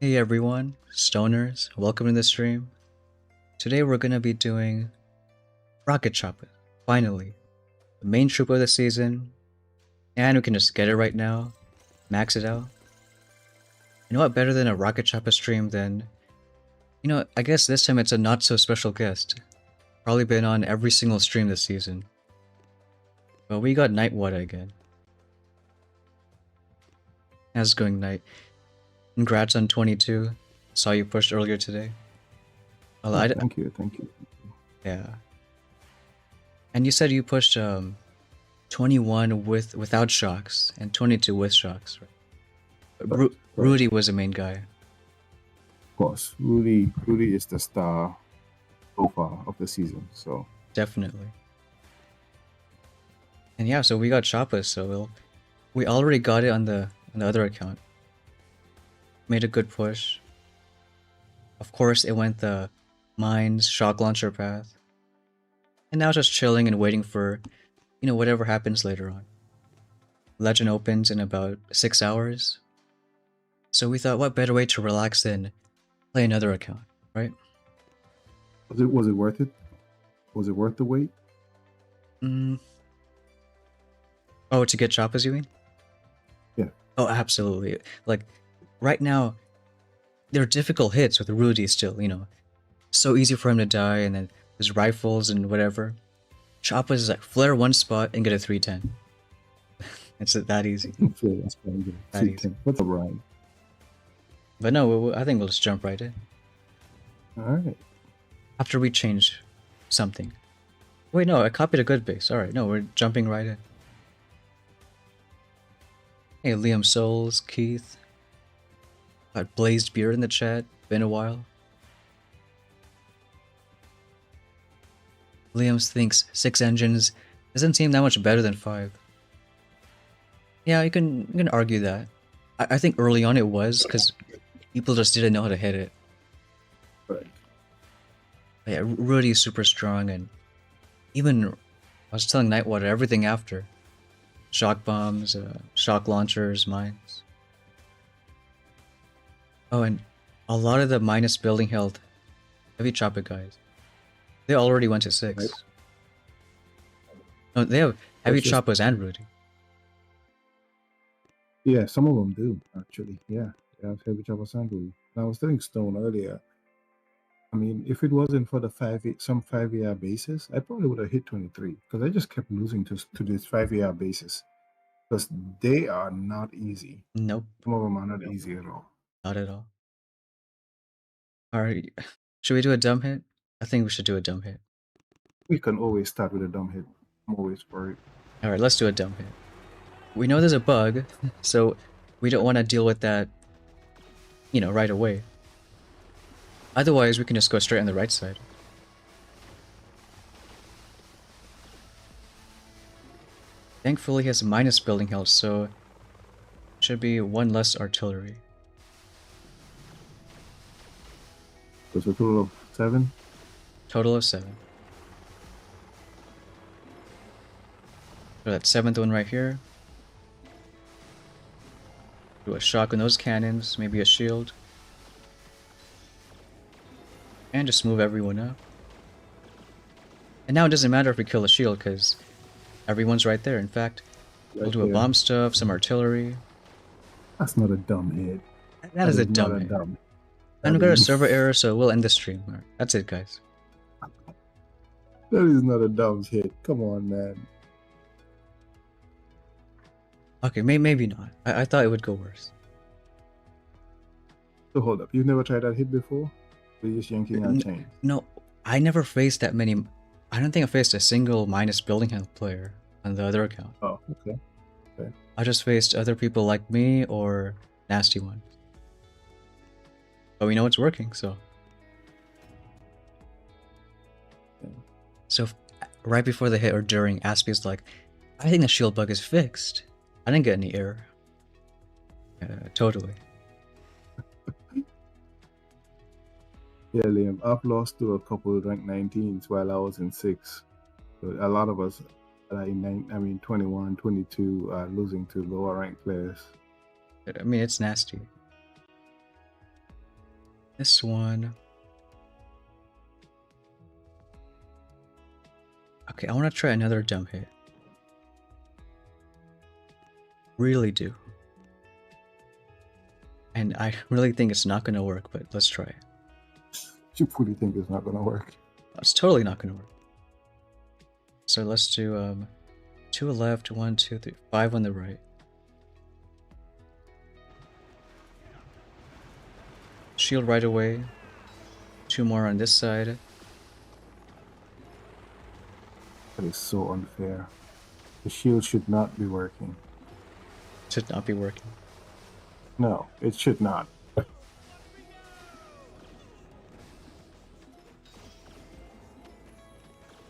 Hey everyone, stoners, welcome to the stream. Today we're gonna be doing Rocket Chopper, finally. The main troop of the season, and we can just get it right now, max it out. You know what better than a Rocket Chopper stream than, I guess this time it's a not so special guest. Probably been on every single stream this season. But we got Nightwater again. How's it going, Night? Congrats on 22. Saw you pushed earlier today. Well, Oh, thank you. Yeah. And you said you pushed 21 without shocks and 22 with shocks, right? Correct. Rudy was the main guy. Of course, Rudy is the star so far of the season. So Definitely. And yeah, so we got Choppas, so we already got it on the other account. Made a good push. Of course, it went the mines shock launcher path. And now just chilling and waiting for, whatever happens later on. Legend opens in about 6 hours. So we thought, what better way to relax than play another account, right? was it worth it? Was it worth the wait? Oh, to get Choppas, you mean? Yeah. Oh, absolutely. Like, right now, they're difficult hits with Rudy still, So easy for him to die, and then his rifles and whatever. Choppas is like flare one spot and get a 310. It's that easy. That's good. That easy. What's up, Ryan? But no, I think we'll just jump right in. Alright. After we change something. Wait, no, I copied a good base. Alright, no, we're jumping right in. Hey, Liam Souls, Keith. Got Blazed Beard in the chat. Been a while. Williams thinks 6 engines doesn't seem that much better than 5. Yeah, you can argue that. I think early on it was because people just didn't know how to hit it. Right. Yeah, Rudy's super strong, and even I was telling Nightwater everything after shock bombs, shock launchers, mines. Oh, and a lot of the minus building health heavy chopper guys, they already went to 6. Right. No, they have heavy That's just- choppers and Rudy. Yeah, some of them do actually. Yeah, they have heavy chopper assembly. And I was telling Stone earlier. I mean, if it wasn't for the some 5 AR bases, I probably would have hit 23 because I just kept losing to this 5 AR bases because they are not easy. Nope, Some of them are not easy at all. not at all. Alright, should we do a dumb hit? I think we should do a dumb hit. We can always start with a dumb hit. I'm always for it. Alright, let's do a dumb hit. We know there's a bug, so we don't want to deal with that, right away. Otherwise, we can just go straight on the right side. Thankfully, he has minus building health, so should be 1 less artillery. There's a total of 7. Total of 7. So that 7th one right here. Do a shock on those cannons, maybe a shield. And just move everyone up. And now it doesn't matter if we kill the shield, because everyone's right there. In fact, we'll do a there. bomb stuff, some artillery. That's not a dumb hit. That is a not dumb a hit. dumb. And we That got a is- server error, so we'll end the stream. Alright, that's it, guys. That is not a dumb hit. Come on, man. Okay, maybe not. I thought it would go worse. So hold up. You've never tried that hit before? You're just yanking out chain. No, I never faced that many. I don't think I faced a single minus building health player on the other account. Oh, okay. I just faced other people like me or nasty ones. But we know it's working, so. So right before the hit or during, Aspy's like, I think the shield bug is fixed. I didn't get any error. Totally. Yeah, Liam. I've lost to a couple of rank 19s while I was in 6. So a lot of us, like 21, 22, are losing to lower ranked players. I mean, it's nasty. This one. Okay, I want to try another dumb hit. Really do. And I really think it's not going to work, but let's try it. You really think it's not going to work? It's totally not going to work. So let's do 2 left, 1, 2, 3, 5 on the right. Shield right away. 2 more on this side. That is so unfair. The shield should not be working. Should not be working. No, it should not.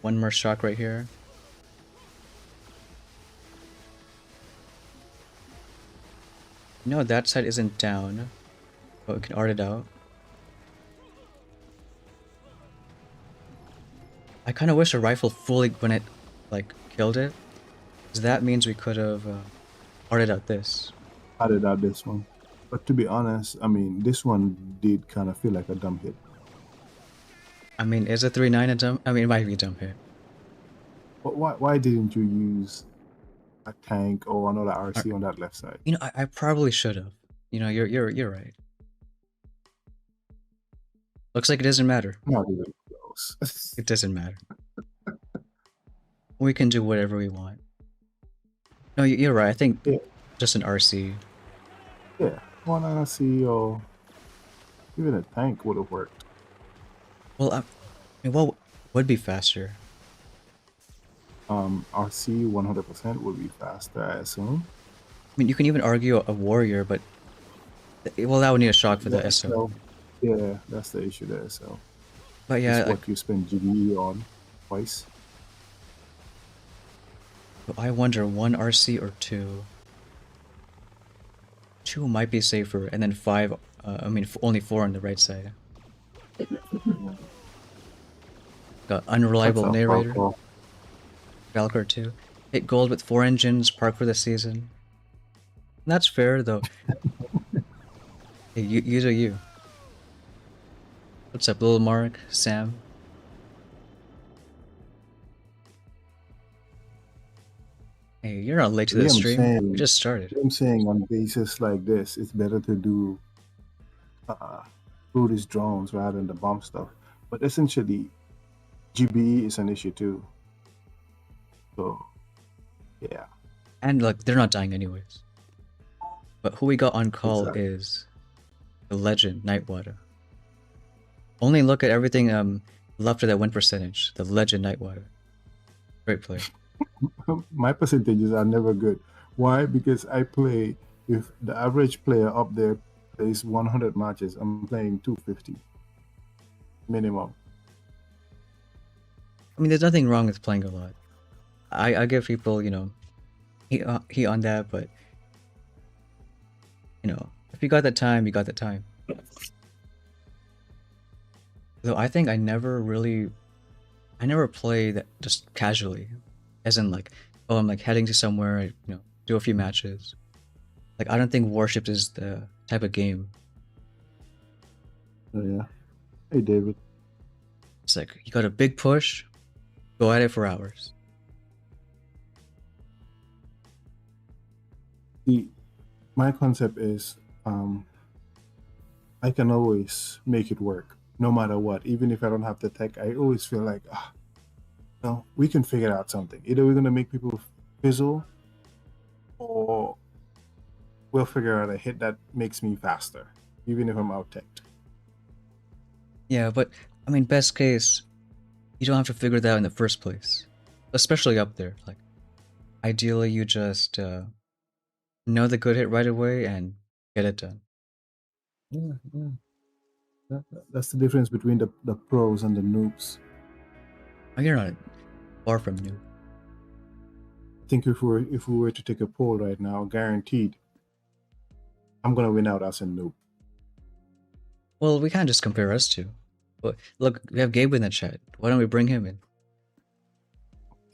One more shock right here. No, that side isn't down, but we can art it out. I kind of wish a rifle fully, when it, killed it, because that means we could have arted out this. Added out this one. But to be honest, I mean, this one did kind of feel like a dumb hit. I mean, is a 3-9 a dumb? I mean, it might be a dumb hit. But why didn't you use a tank or another RC on that left side? You know, I probably should have. You know, you're right. Looks like it doesn't matter. Not even close. It doesn't matter. We can do whatever we want. No, you're right. I think Yeah. just an RC. Yeah, one RC or even a tank would have worked. Well, I mean, what would be faster? RC 100% would be faster, I assume. I mean, you can even argue a warrior, but well, that would need a shock for the Yeah, SO. so- yeah, that's the issue there. So But yeah, it's what you spend GDE on twice. But I wonder, one RC or two? Two might be safer, and then five, only four on the right side. Got That's unreliable a narrator, Falco. Valkyr 2. Hit gold with 4 engines, park for the season. That's fair, though. Hey, you do you. What's up, Little Mark, Sam? Hey, you're not late to the stream. We just started. I'm saying on bases like this, it's better to do Buddhist drones rather than the bomb stuff. But essentially, GBE is an issue too. So, yeah. And like, they're not dying anyways. But who we got on call Exactly. is the legend, Nightwater. Only look at everything left of that win percentage. The legend, Nightwater. Great player. My percentages are never good. Why? Because I play, if the average player up there plays 100 matches, I'm playing 250 minimum. I mean, there's nothing wrong with playing a lot. I give people, you know, he on that, but you know, if you got the time, you got the time. Though I think I never play that just casually, as in like, oh, I'm like heading to somewhere, you know, do a few matches. Like, I don't think Warship is the type of game. So, yeah. Hey, David. It's like you got a big push, go at it for hours. My concept is I can always make it work no matter what. Even if I don't have the tech, I always feel like, no, we can figure out something. Either we're going to make people fizzle or we'll figure out a hit that makes me faster, even if I'm out-teched. Yeah, but I mean, best case, you don't have to figure that out in the first place. Especially up there. Like, ideally, you just know the good hit right away and get it done. Yeah. That's the difference between the pros and the noobs. You're not far from new. I think if we were to take a poll right now, guaranteed, I'm gonna win out as a noob. Well, we can't just compare us two. But look, we have Gabe in the chat. Why don't we bring him in?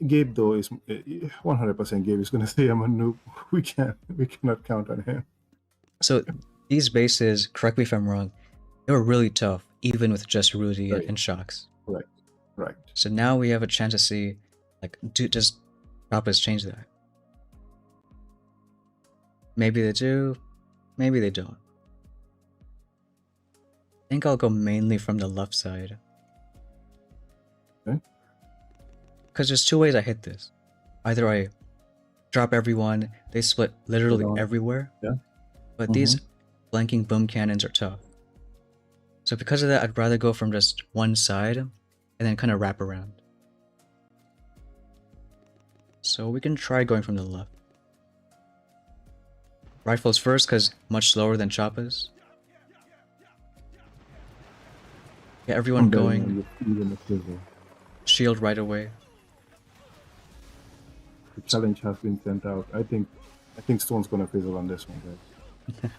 Gabe though is 100% Gabe is gonna say I'm a noob. We cannot count on him. So these bases, correct me if I'm wrong, they were really tough, even with just Rudy Right. and Shocks. Right. So now we have a chance to see, like, does Papas change that? Maybe they do, maybe they don't. I think I'll go mainly from the left side. Okay. Because there's two ways I hit this. Either I drop everyone, they split literally everywhere. Yeah. But these flanking boom cannons are tough. So because of that, I'd rather go from just one side and then kind of wrap around. So we can try going from the left. Rifles first, because much slower than Choppas. Get everyone going. Shield right away. The challenge has been sent out. I think Stone's gonna fizzle on this one, guys.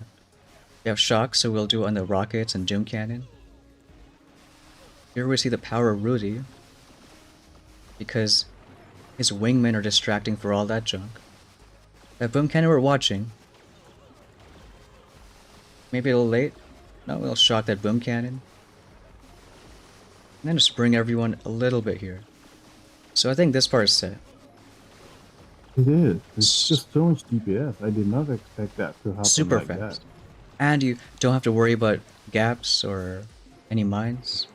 We have Shock, so we'll do on the rockets and Doom Cannon. Here we see the power of Rudy, because his wingmen are distracting for all that junk. That Boom Cannon we're watching. Maybe a little late. No, we'll shock that Boom Cannon. And then just bring everyone a little bit here. So I think this part is set. It is. It's just so much DPS. I did not expect that to happen Super like fast. that. And you don't have to worry about gaps or any mines.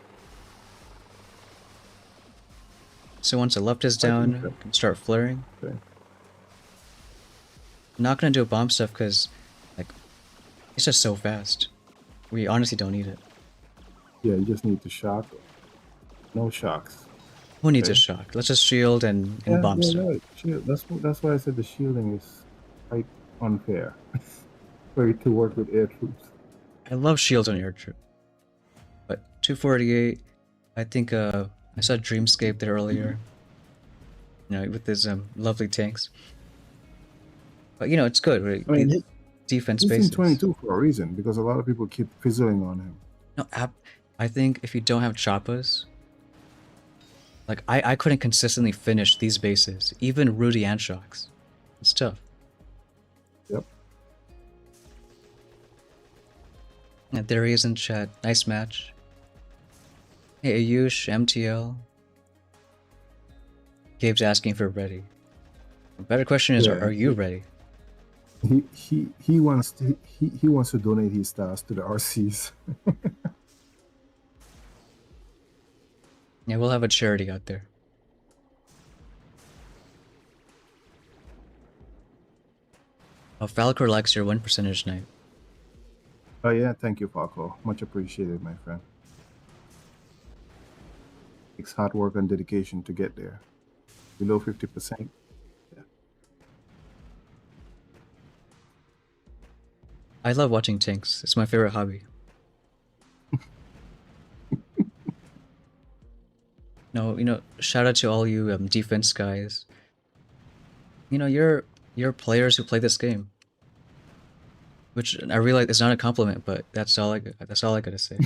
So once the left is down, you can start flaring. Okay. I'm not gonna do a bomb stuff because, like, it's just so fast. We honestly don't need it. Yeah, you just need to shock. No shocks. Who needs a shock? Let's just shield and bomb stuff. Right. Shield. That's why I said the shielding is quite unfair for you to work with air troops. I love shields on air troop. But 248, I think I saw Dreamscape there earlier. with his lovely tanks. But it's good, right? I mean, Defense he's in bases. 22 for a reason because a lot of people keep fizzling on him. No, I think if you don't have choppas, like I couldn't consistently finish these bases, even Rudy and Shocks. It's tough. Yep. Yeah, there he is in chat. Nice match. Hey, Ayush, MTL. Gabe's asking for ready. A better question is, Yeah. are you ready? He wants to donate his stars to the RCs. Yeah, we'll have a charity out there. Oh, Falcor likes your win percentage night. Oh yeah, thank you, Paco. Much appreciated, my friend. It's hard work and dedication to get there. Below 50%. Yeah. I love watching tanks. It's my favorite hobby. No, shout out to all you defense guys. You're players who play this game. Which I realize is not a compliment, but that's all I gotta say.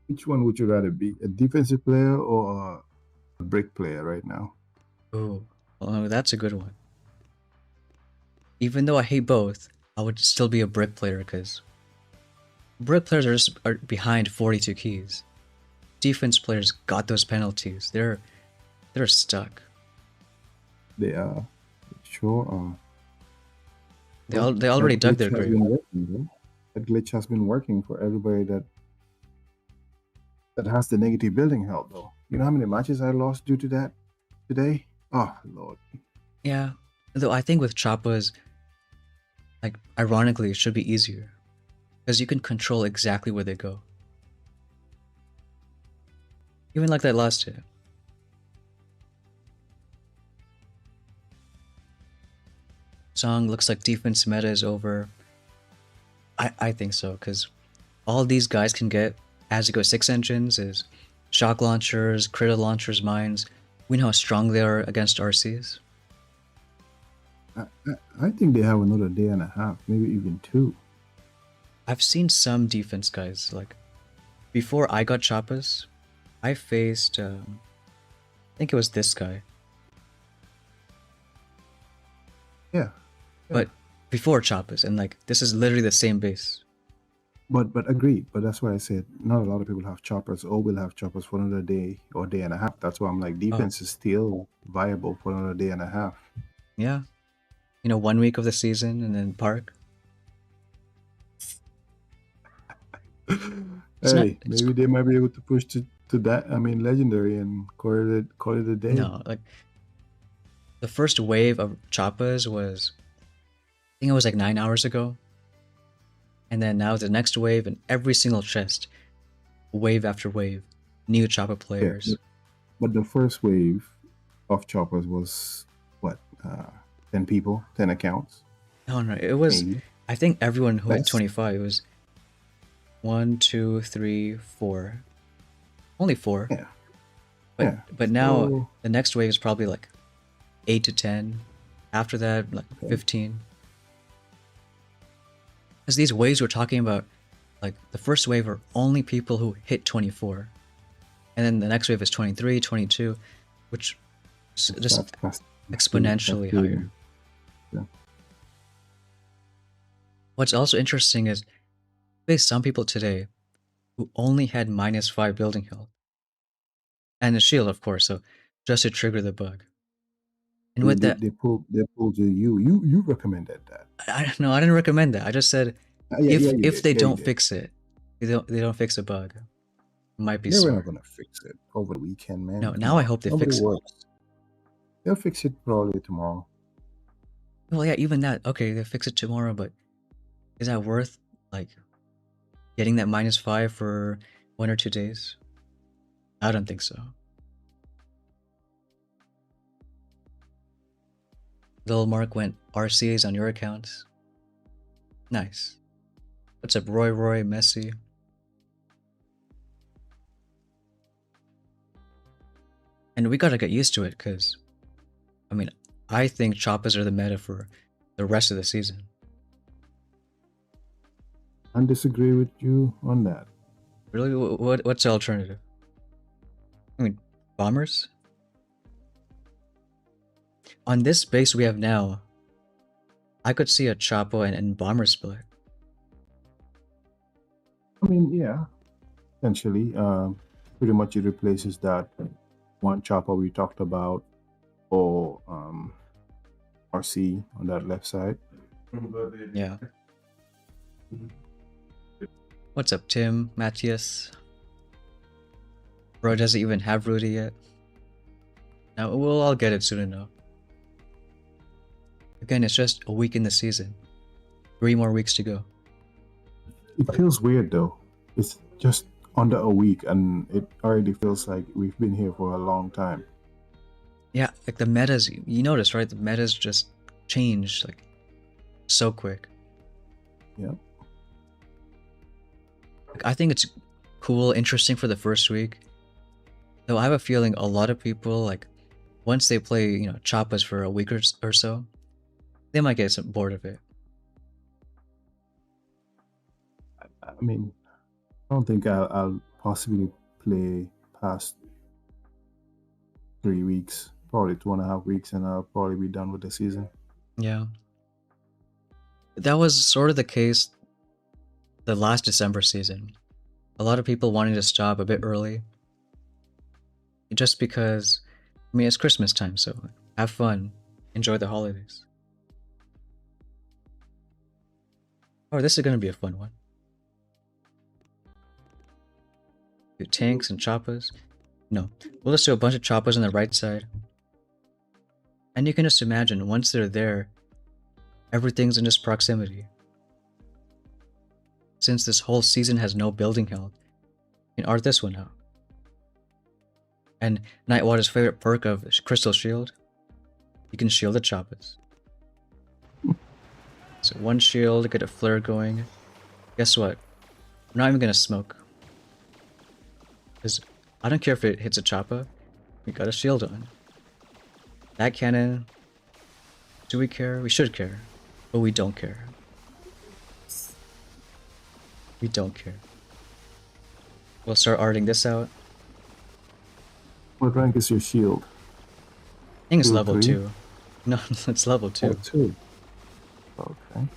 Which one would you rather be, a defensive player or a brick player right now? Ooh, well, that's a good one. Even though I hate both, I would still be a brick player because brick players are behind 42 keys. Defense players got those penalties. They're stuck. They are. Sure are. They already dug their grave. That glitch has been working for everybody that has the negative building health, though. You know how many matches I lost due to that today? Oh, Lord. Yeah. Though I think with Choppas, like, ironically, it should be easier. Because you can control exactly where they go. Even like that last hit. Song looks like defense meta is over. I think so, because all these guys can get as you go 6 engines is shock launchers, critter launchers, mines. We know how strong they are against RCs. I think they have another day and a half, maybe even 2. I've seen some defense guys, like, before I got Choppas, I faced, I think it was this guy. Yeah. But before Choppas, and like, this is literally the same base. But agreed. But that's why I said not a lot of people have choppers or will have choppers for another day or day and a half. That's why I'm like, defense is still viable for another day and a half. Yeah. 1 week of the season and then park. Maybe they might be able to push to that. I mean, legendary and call it a day. No, like the first wave of Choppas was, I think it was like 9 hours ago. And then now the next wave, and every single chest, wave after wave, new Choppa players. Yeah, but the first wave of choppers was what, 10 people, 10 accounts? No, it was, maybe. I think everyone who hit 25, it was 1, 2, 3, 4. Only 4. Yeah. But now the next wave is probably like 8 to 10. After that, like 15. Because these waves we're talking about, like the first wave are only people who hit 24. And then the next wave is 23, 22, which is just exponentially higher. Yeah. What's also interesting is there's some people today who only had -5 building health. And a shield, of course, so just to trigger the bug. And with that, they pulled you recommended that. I didn't recommend that. I just said if they don't fix it, they don't fix a bug. It might be smart. They're not gonna fix it over the weekend, man. No, now I hope they fix it. They'll fix it probably tomorrow. Well, yeah, even that. Okay, they'll fix it tomorrow, but is that worth like getting that -5 for 1 or 2 days? I don't think so. Little Mark went RCAs on your accounts. Nice. What's up, Roy, Messi? And we gotta get used to it, because, I mean, I think choppas are the meta for the rest of the season. I disagree with you on that. Really? What's the alternative? I mean, bombers? On this base we have now, I could see a choppa and bomber split. I mean, yeah, essentially, pretty much it replaces that one chopper we talked about, or RC on that left side. Yeah. What's up, Tim, Matthias? Bro doesn't even have Rudy yet. Now, we'll all get it soon enough. Again, it's just a week in the season. 3 more weeks to go. It feels weird though. It's just under a week, and it already feels like we've been here for a long time. Yeah, like the metas, you notice, right? The metas just changed, like, so quick. Yeah. Like, I think it's cool, interesting for the first week. Though I have a feeling a lot of people, like, once they play, choppas for a week or so, they might get bored of it. I mean, I don't think I'll possibly play past 3 weeks, probably 2.5 weeks, and I'll probably be done with the season. Yeah. That was sort of the case the last December season. A lot of people wanted to stop a bit early. Just because, I mean, it's Christmas time, so have fun. Enjoy the holidays. Oh, this is gonna be a fun one. Do tanks and choppas. No, we'll just do a bunch of choppas on the right side. And you can just imagine, once they're there, everything's in just proximity. Since this whole season has no building health, you can art this one out. And Nightwater's favorite perk of Crystal Shield, you can shield the choppas. So one shield, get a flare going. Guess what? I'm not even gonna smoke. Because I don't care if it hits a choppa, we got a shield on. That cannon, do we care? We should care, but we don't care. We don't care. We'll start arting this out. What rank is your shield? I think it's Two or level three? 2. No, it's level 2. Oh, 2. Okay.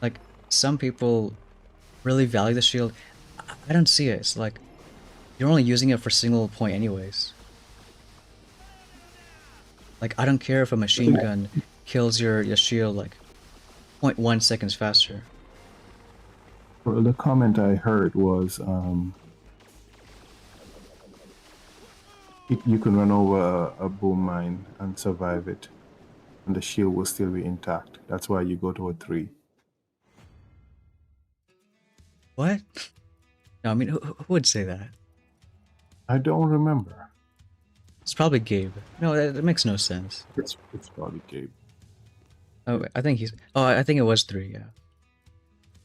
Like, some people really value the shield. I don't see it. It's like, you're only using it for single point anyways. Like, I don't care if a machine gun kills your shield like 0.1 seconds faster. Well, the comment I heard was you can run over a boom mine and survive it, and the shield will still be intact. That's why you go to a 3. What? No, I mean, who would say that? I don't remember. It's probably Gabe. No, that makes no sense. It's probably Gabe. Oh, I think he's... Oh, I think it was 3, yeah.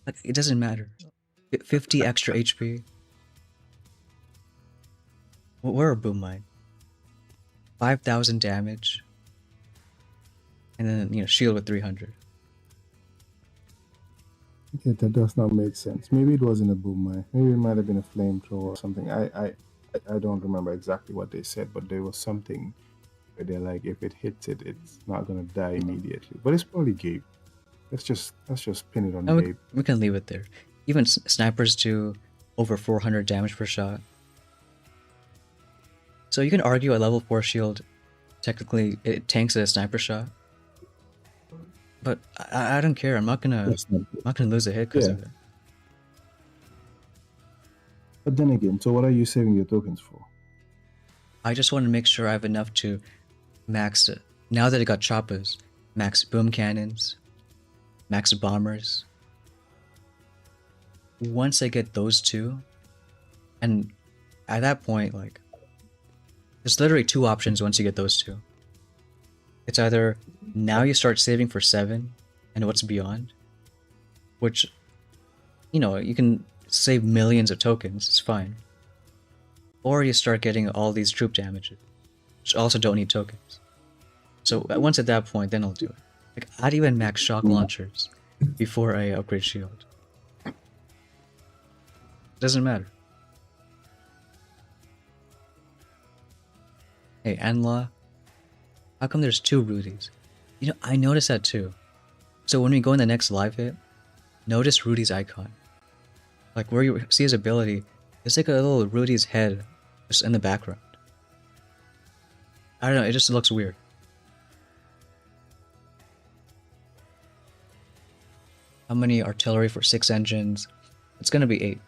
Like, it doesn't matter. 50 extra HP. We're a boom mine. 5,000 damage. And then, shield with 300. Okay, that does not make sense. Maybe it wasn't a boom mine. Maybe it might have been a flamethrower or something. I don't remember exactly what they said, but there was something where they're like, if it hits it, it's not gonna die immediately. But it's probably Gabe. Let's just pin it on No, Gabe. we can leave it there. Even snipers do over 400 damage per shot. So you can argue a level 4 shield, technically it tanks at a sniper shot. But I don't care. I'm not gonna lose a hit because of it. But then again, so what are you saving your tokens for? I just want to make sure I have enough to max it. Now that I got choppas, max boom cannons, max bombers. Once I get those two, and at that point, like, there's literally 2 options once you get those 2. It's either now you start saving for 7 and what's beyond, which, you can save millions of tokens, it's fine. Or you start getting all these troop damages. which also don't need tokens. So once at that point, then I'll do it. Like, I'd even max shock launchers before I upgrade shield. Doesn't matter. Hey, Anla, how come there's 2 Rudies? You know, I noticed that too. So when we go in the next live hit, notice Rudy's icon. Like where you see his ability, it's like a little Rudy's head just in the background. I don't know, it just looks weird. How many artillery for 6 engines? It's gonna be 8.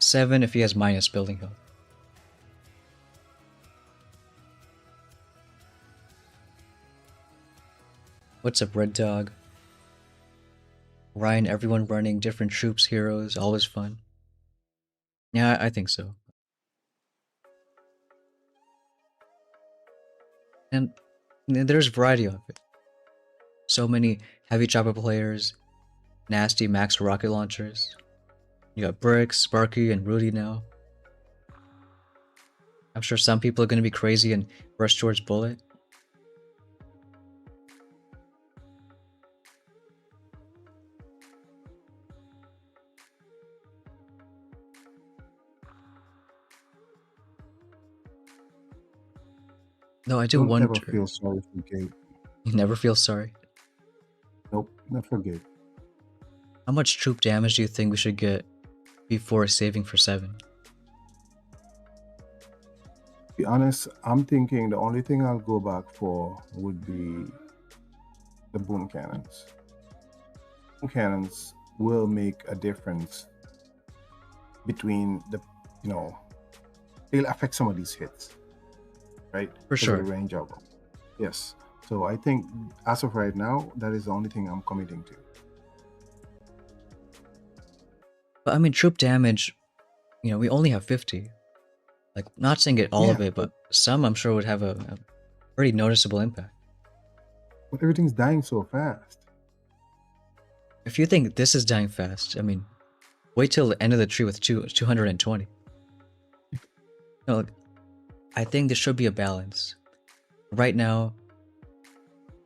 7 if he has minus building health. What's up, Red Dog? Ryan, everyone running different troops, heroes, always fun. Yeah, I think so. And there's variety of it. So many heavy chopper players, nasty max rocket launchers. You got Bricks, Sparky, and Rudy now. I'm sure some people are going to be crazy and rush towards Bullet. No, I do Don't wonder. ever feel sorry for Gabe. You never feel sorry. Nope, never Gabe. How much troop damage do you think we should get before saving for 7? To be honest, I'm thinking the only thing I'll go back for would be the boom cannons. Boom cannons will make a difference between the, you know, they'll affect some of these hits, right? For sure. The range of them. Yes. So I think as of right now, that is the only thing I'm committing to. But I mean, troop damage, you know, we only have 50. Like, not saying it all of it, but some I'm sure would have a pretty noticeable impact. But everything's dying so fast. If you think this is dying fast, I mean, wait till the end of the tree with 220. No, look, I think there should be a balance. Right now,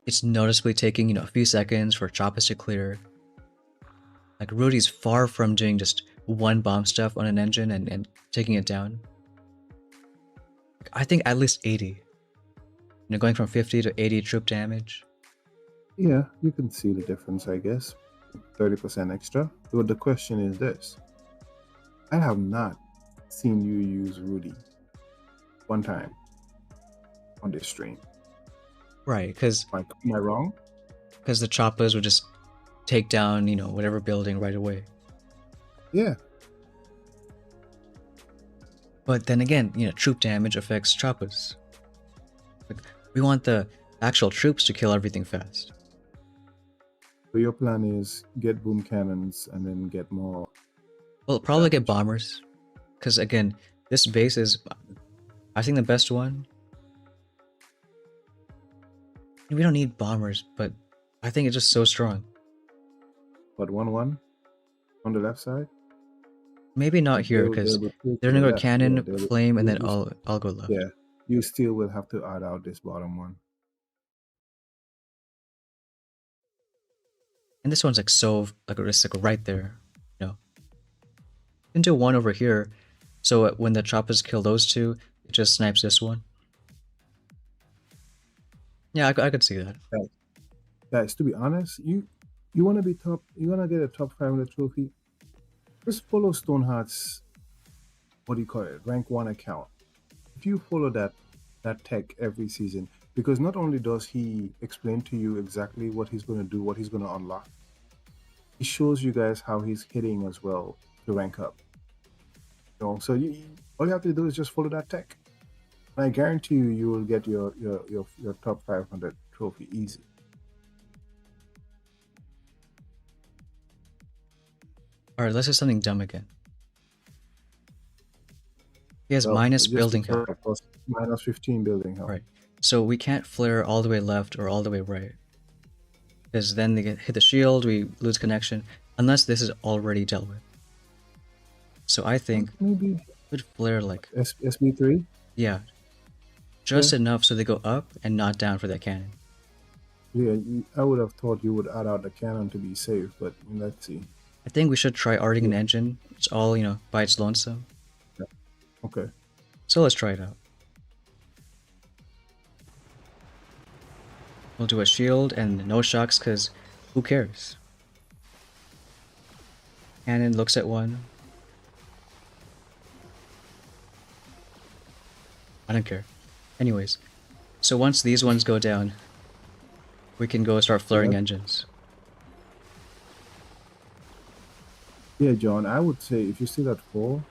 it's noticeably taking, you know, a few seconds for Choppas to clear. Like, Rudy's far from doing just one bomb stuff on an engine and taking it down. I think at least 80. You know, going from 50 to 80 troop damage. Yeah, you can see the difference, I guess. 30% extra. But the question is this. I have not seen you use Rudy one time on this stream. Right, because... Am I wrong? Because the Choppas would just take down, you know, whatever building right away. Yeah. But then again, you know, troop damage affects Choppas. Like, we want the actual troops to kill everything fast. So your plan is get boom cannons and then get more... Well, probably get bombers. Because again, this base is, I think, the best one. We don't need bombers, but I think it's just so strong. What, 1-1 on the left side? Maybe not here, because they're gonna go cannon, flame, and then I'll go left. Yeah, you still will have to add out this bottom one. And this one's like so, like it's like right there, you know. You can do one over here, so when the Choppas kill those two, it just snipes this one. Yeah, I could see that. Guys, to be honest, you want to be top, you want to get a top 500 trophy, just follow Stoneheart's, what do you call it, rank 1 account. If you follow that tech every season, because not only does he explain to you exactly what he's going to do, what he's going to unlock, he shows you guys how he's hitting as well to rank up. You know, so all you have to do is just follow that tech. And I guarantee you will get your top 500 trophy easy. Alright, let's do something dumb again. He has minus building health. Minus 15 building health. Right. So we can't flare all the way left or all the way right. Because then they hit the shield, we lose connection. Unless this is already dealt with. So I think maybe would flare like SB3? Yeah. just enough so they go up and not down for that cannon. Yeah, I would have thought you would add out the cannon to be safe, but let's see. I think we should try arting an Yeah. engine. It's all, by its lonesome. Okay. So let's try it out. We'll do a shield and no shocks because who cares? Cannon looks at one. I don't care. Anyways, so once these ones go down, we can go start flaring Yeah. engines. Yeah, John, I would say if you're still at 4,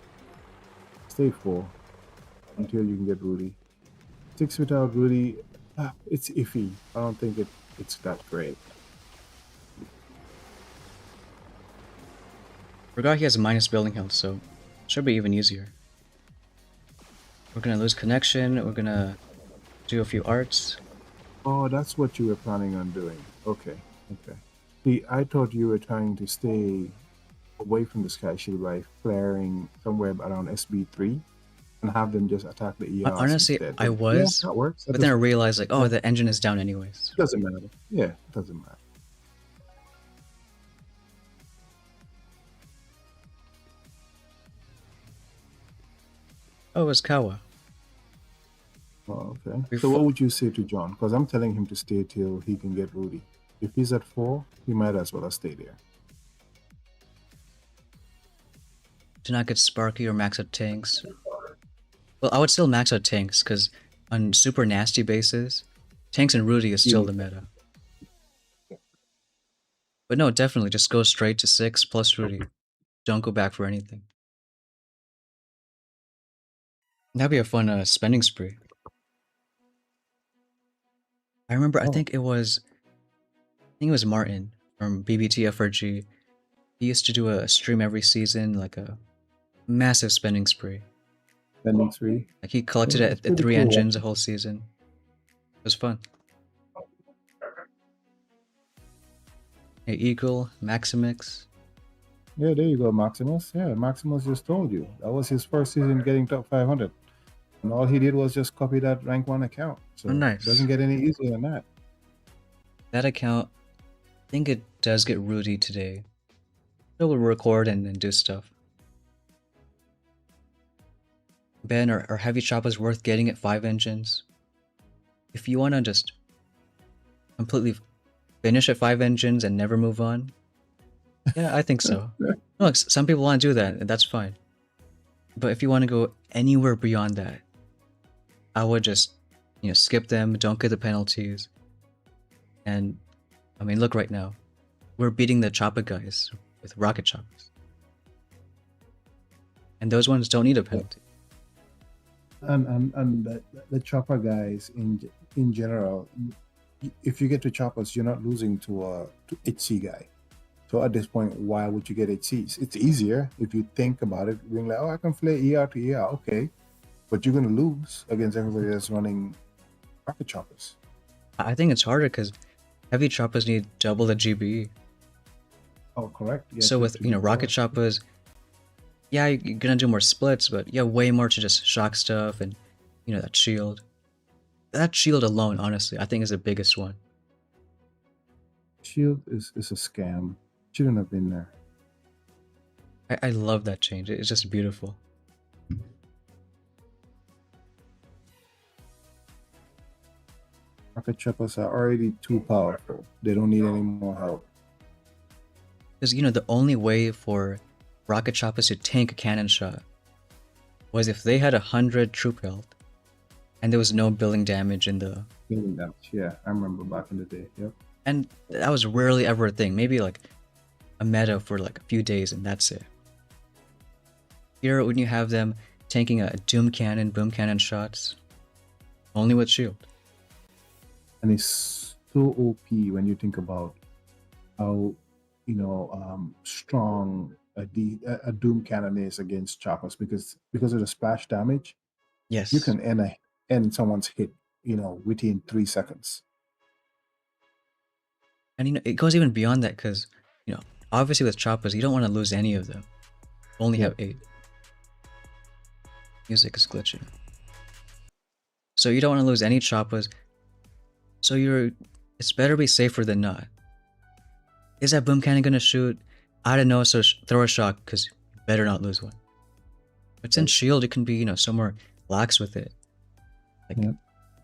stay 4 until you can get Rudy. 6 without Rudy, it's iffy. I don't think it's that great. Forgot he has minus building health, so should be even easier. We're gonna lose connection, we're gonna do a few arts. Oh, that's what you were planning on doing. Okay, okay. See, I thought you were trying to stay away from the Sky Shield by flaring somewhere around SB3 and have them just attack the ERs Honestly, instead. I But was, yeah, that works. but then I realized like, oh, the engine is down anyways. Doesn't matter. Yeah, it doesn't matter. Oh, it was Kawa. Oh, okay. So what would you say to John? Because I'm telling him to stay till he can get Rudy. If he's at 4, he might as well stay there. To not get Sparky or max out tanks. Well, I would still max out tanks, because on super nasty bases, tanks and Rudy is still the meta. But no, definitely, just go straight to 6 plus Rudy. Don't go back for anything. That'd be a fun spending spree. I remember, I think it was Martin from BBTFRG. He used to do a stream every season, like a massive spending spree. Spending spree? Like he collected at 3 engines a whole season. It was fun. Hey, Eagle, Maximix. Yeah, there you go, Maximus. Yeah, Maximus just told you. That was his first season getting top 500. And all he did was just copy that rank 1 account. So nice. It doesn't get any easier than that. That account, I think it does get Rudy today. So we'll record and do stuff. Ben, are heavy choppers worth getting at 5 engines? If you want to just completely finish at 5 engines and never move on, yeah, I think so. Look, some people want to do that, and that's fine. But if you want to go anywhere beyond that, I would just, skip them, don't get the penalties. And, I mean, look right now. We're beating the chopper guys with rocket choppers. And those ones don't need a penalty. And the chopper guys in general, if you get to choppers, you're not losing to HC guy. So at this point, why would you get HCs? It's easier if you think about it, being like, oh, I can play ER to ER, okay. But you're going to lose against everybody that's running rocket choppers. I think it's harder because heavy choppers need double the GB. Oh, correct. Yes, so with, rocket choppers, yeah, you're going to do more splits, but yeah, way more to just shock stuff and, that shield. That shield alone, honestly, I think is the biggest one. Shield is a scam. Shouldn't have been there. I love that change. It's just beautiful. Rocket choppers are already too powerful. They don't need any more help. Because, the only way for rocket choppers to tank a cannon shot was if they had 100 troop health and there was no building damage in the... Building damage, yeah. I remember back in the day, yep. And that was rarely ever a thing. Maybe like a meta for like a few days and that's it. Here, when you have them tanking a doom cannon, boom cannon shots, only with shield. And it's so OP when you think about how, strong a doom cannon is against choppers because of the splash damage. Yes. You can end someone's hit, within 3 seconds. And it goes even beyond that because, obviously with choppers, you don't want to lose any of them. Only have 8. Music is glitching. So you don't want to lose any choppas. So it's better be safer than not. Is that boom cannon gonna shoot? I don't know, so throw a shock, because you better not lose one. If it's in shield, it can be, so more lax with it. Like, Yep.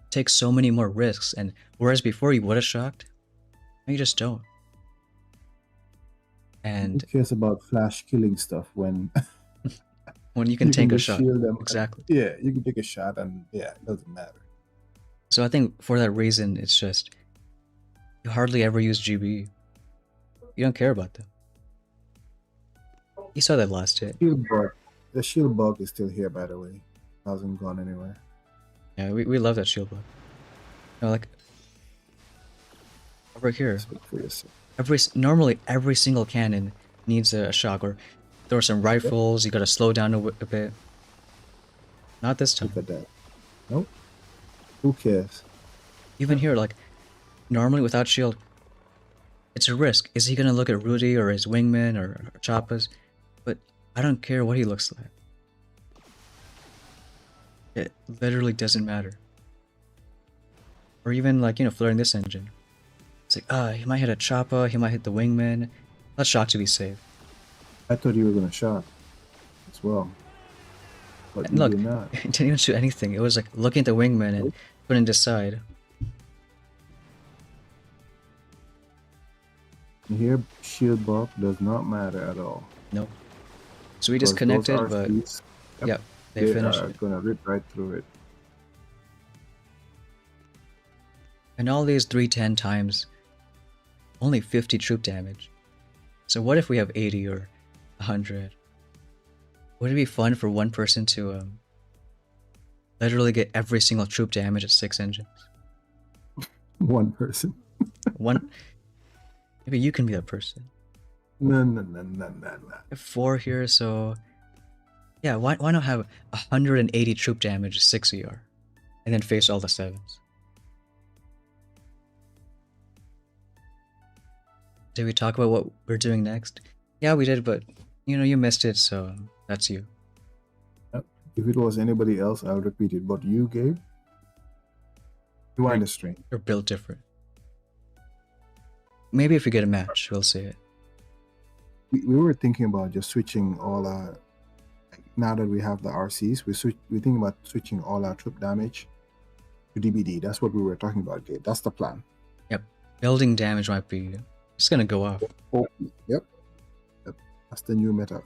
take so many more risks, and whereas before you would have shocked, now you just don't. Who And cares about flash killing stuff when when you can you can tank a just shot. shield them? Exactly. Yeah, you can take a shot and yeah, it doesn't matter. So I think for that reason, it's just, you hardly ever use GB. You don't care about them. You saw that last hit. Shield bug. The shield bug is still here, by the way. Hasn't gone anywhere. Yeah, we love that shield block. Like, over here, Speak for yourself. normally every single cannon needs a shock, or there are some rifles, you gotta slow down a bit. Not this time. Look at that. Nope. Who cares? Even here, like, normally without shield, it's a risk. Is he gonna look at Rudy or his wingman or Choppas? But I don't care what he looks like. It literally doesn't matter. Or even like, flaring this engine. It's like, he might hit a Choppa, he might hit the wingman. Let's shock to be safe. I thought you were gonna shot as well. But And you look, did not. it didn't even shoot anything. It was like looking at the wingman and couldn't decide. And here, shield bug does not matter at all. Nope. So we Because disconnected, those but RCs, yep, they they finished are it. gonna rip right through it. And all these 310 times, only 50 troop damage. So what if we have 80 or 100? Would it be fun for one person to literally get every single troop damage at 6 engines? One person. One, maybe you can be that person. No. 4 here, so yeah, why not have 180 troop damage, 6 ER, and then face all the 7s? Did we talk about what we're doing next? Yeah, we did, but you missed it, so that's you. If it was anybody else, I would repeat it. But you, Gabe, you are in the stream. You're built different. Maybe if we get a match, we'll see it. We were thinking about just switching all our. Now that we have the RCs, we're thinking about switching all our troop damage to DBD. That's what we were talking about, Gabe. That's the plan. Yep. Building damage might be just gonna go off. Oh, yep. That's the new meta.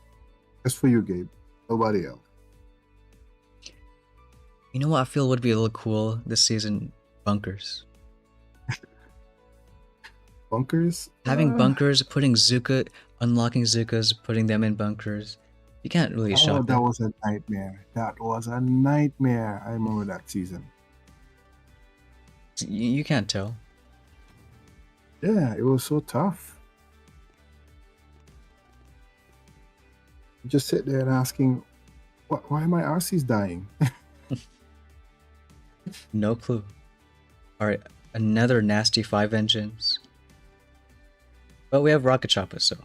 Just for you, Gabe. Nobody else. You know what I feel would be a little cool this season? Bunkers. Bunkers? Having bunkers, putting Zuka, unlocking Zukas, putting them in bunkers. You can't really Oh, shop that them. was a nightmare. That was a nightmare. I remember that season. You can't tell. Yeah, it was so tough. You just sit there and asking, why are my RCs dying? No clue. Alright, another nasty 5 engines. But we have rocket choppers, so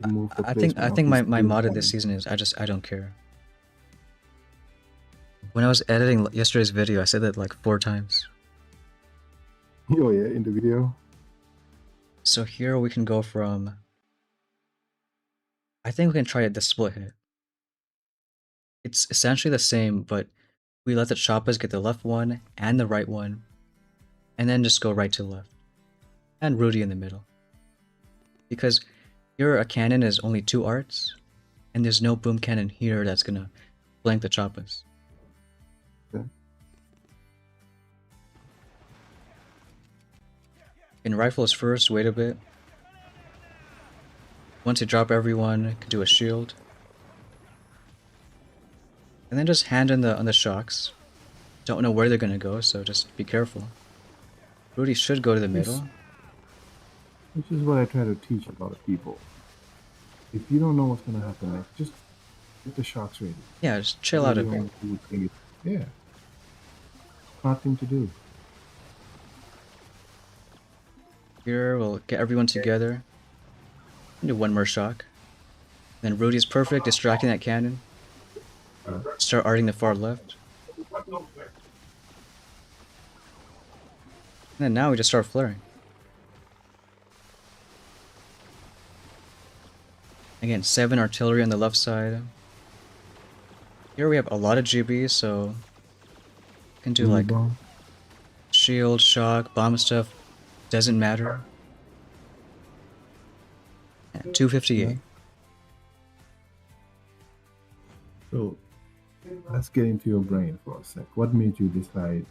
Remove the I think placement of my these motto blue this lines. season is I don't care. When I was editing yesterday's video, I said that like 4 times. Oh yeah, in the video. So here we can go from, I think we can try the split hit. It's essentially the same, but we let the choppers get the left one and the right one, and then just go right to left. And Rudy in the middle. Because here a cannon is only 2 arts, and there's no boom cannon here that's gonna flank the choppers. Okay. In rifles first, wait a bit. Once you drop everyone, you can do a shield. And then just hand on the shocks. Don't know where they're gonna go, so just be careful. Rudy should go to the middle. Which is what I try to teach a lot of people. If you don't know what's gonna happen next, just get the shots ready. Yeah, just chill out a bit. Yeah. Nothing to do. Here, we'll get everyone together. Do one more shock. Then Rudy's perfect, distracting that cannon. Start arting the far left. And then now we just start flaring. Again, 7 artillery on the left side. Here we have a lot of GB, so we can do like Bomb. shield, shock, bomb stuff. Doesn't matter. Yeah, 258. So let's get into your brain for a sec. What made you decide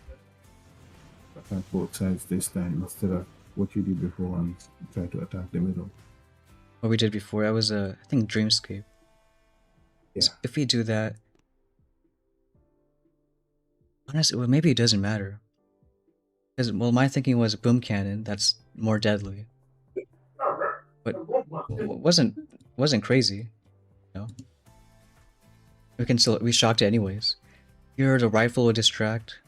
to attack both sides this time instead of what you did before and try to attack the middle? What we did before, that was I think Dreamscape. Yeah. So if we do that, honestly, well, maybe it doesn't matter. Because, well, my thinking was boom cannon, that's more deadly. But wasn't crazy, you know? We shocked it anyways. Here, the rifle will distract.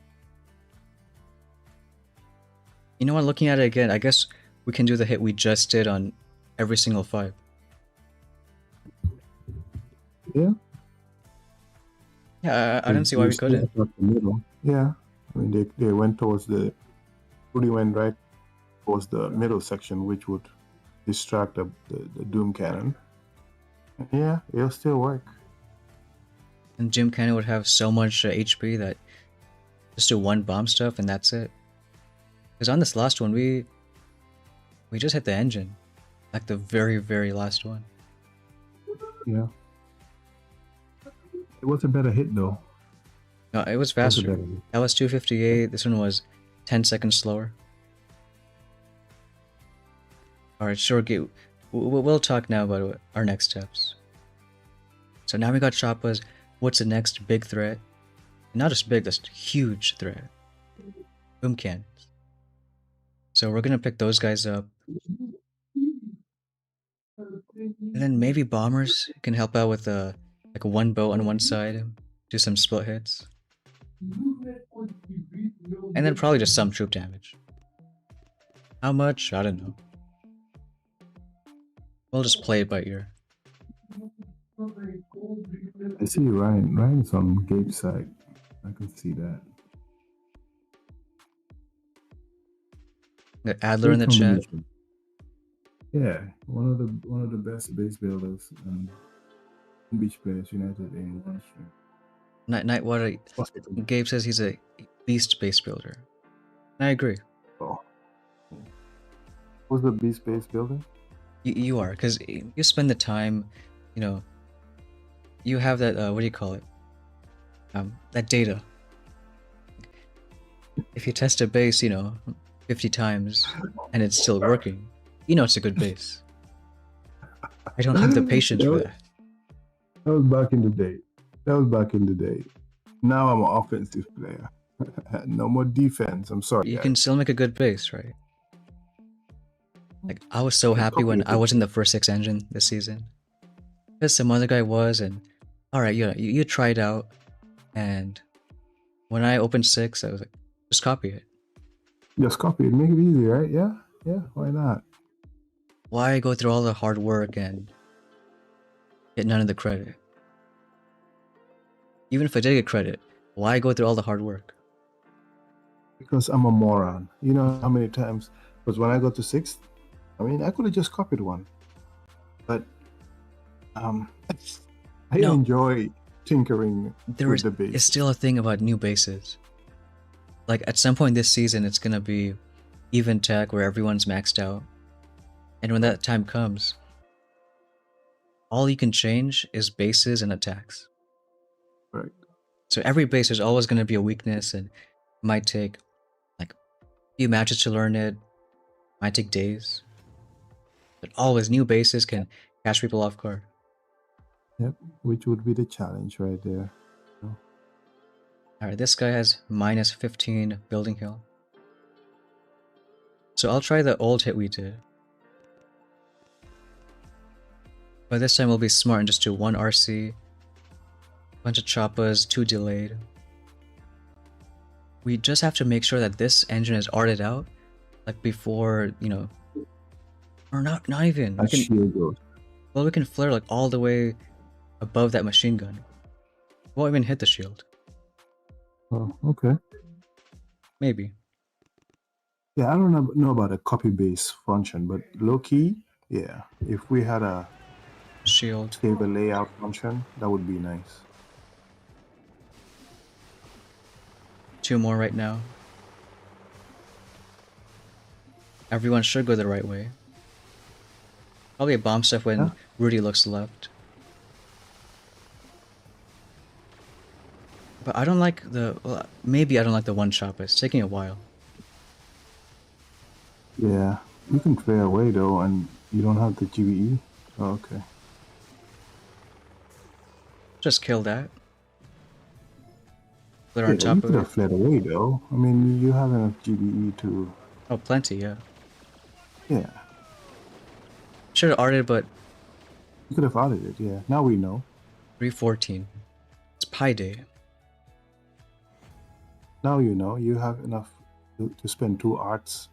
You know what, looking at it again, I guess we can do the hit we just did on every single 5. Yeah. Yeah, I don't see why we couldn't. The middle. Yeah. I mean, they went towards Rudy went right towards the middle section, which would distract the Doom Cannon. And yeah, it'll still work. And Jim Cannon would have so much HP that just do 1 bomb stuff and that's it. Because on this last one, we just hit the engine. Like the very, very last one. Yeah. It was a better hit though. No, it was faster. That was 258. This one was 10 seconds slower. Alright, sure, we'll talk now about our next steps. So now we got Choppas. What's the next big threat? Not just big, that's huge threat. Boom cannons. So we're gonna pick those guys up. And then maybe bombers can help out with like 1 boat on one side, do some split hits. And then probably just some troop damage. How much? I don't know. We'll just play it by ear. I see Ryan. Ryan's on Gabe's side. I can see that. Got Adler in the chat. Yeah, one of the best base builders and Beach Players United in one stream. Nightwater. Gabe says he's a beast base builder. And I agree. Oh. Who's the beast base builder? You are, because you spend the time, you know, you have that, what do you call it? That data. If you test a base, you know, 50 times and it's still working, you know it's a good base. I don't have the patience for that. That was back in the day. Now I'm an offensive player. No more defense. I'm sorry. You can still make a good base, right? Like, I was so happy when I wasn't the first 6 engine this season. Because some other guy was, and alright, you try it out. And when I opened 6, I was like, just copy it. Just copy it. Make it easy, right? Yeah. Yeah. Why not? Why go through all the hard work and get none of the credit? Even if I did get credit, why go through all the hard work? Because I'm a moron. You know how many times? Because when I got to 6th, I mean, I could have just copied one. But I enjoy tinkering with the base. It's still a thing about new bases. Like, at some point this season, it's gonna be even tech where everyone's maxed out. And when that time comes, all you can change is bases and attacks. Right. So every base, there's always gonna be a weakness, and it might take like a few matches to learn it. Might take days. But always new bases can catch people off guard. Yep, which would be the challenge right there. Alright, this guy has minus 15 building hill. So I'll try the old hit we did. But this time we'll be smart and just do 1 RC, bunch of choppas, 2 delayed. We just have to make sure that this engine is arted out, like before, you know, or not even. Well, we can flare like all the way above that machine gun. Won't even hit the shield. Oh, okay. Maybe. Yeah, I don't know about a copy base function, but low key, yeah. If we had a Shield. save a layout function, that would be nice. 2 more right now. Everyone should go the right way. Probably a bomb stuff when Yeah. Rudy looks left. But I don't like the... Well, maybe I don't like the one chop. It's taking a while. Yeah, you can clear away though, and you don't have the GBE. Oh, okay. Just kill that. Clear Yeah, on you top could of have it. fled away though. I mean, you have enough GBE to. Oh, plenty, yeah. Yeah, Should have arted, but you could have added it. Yeah, now we know. 314. It's Pi Day. Now you know. You have enough to spend 2 arts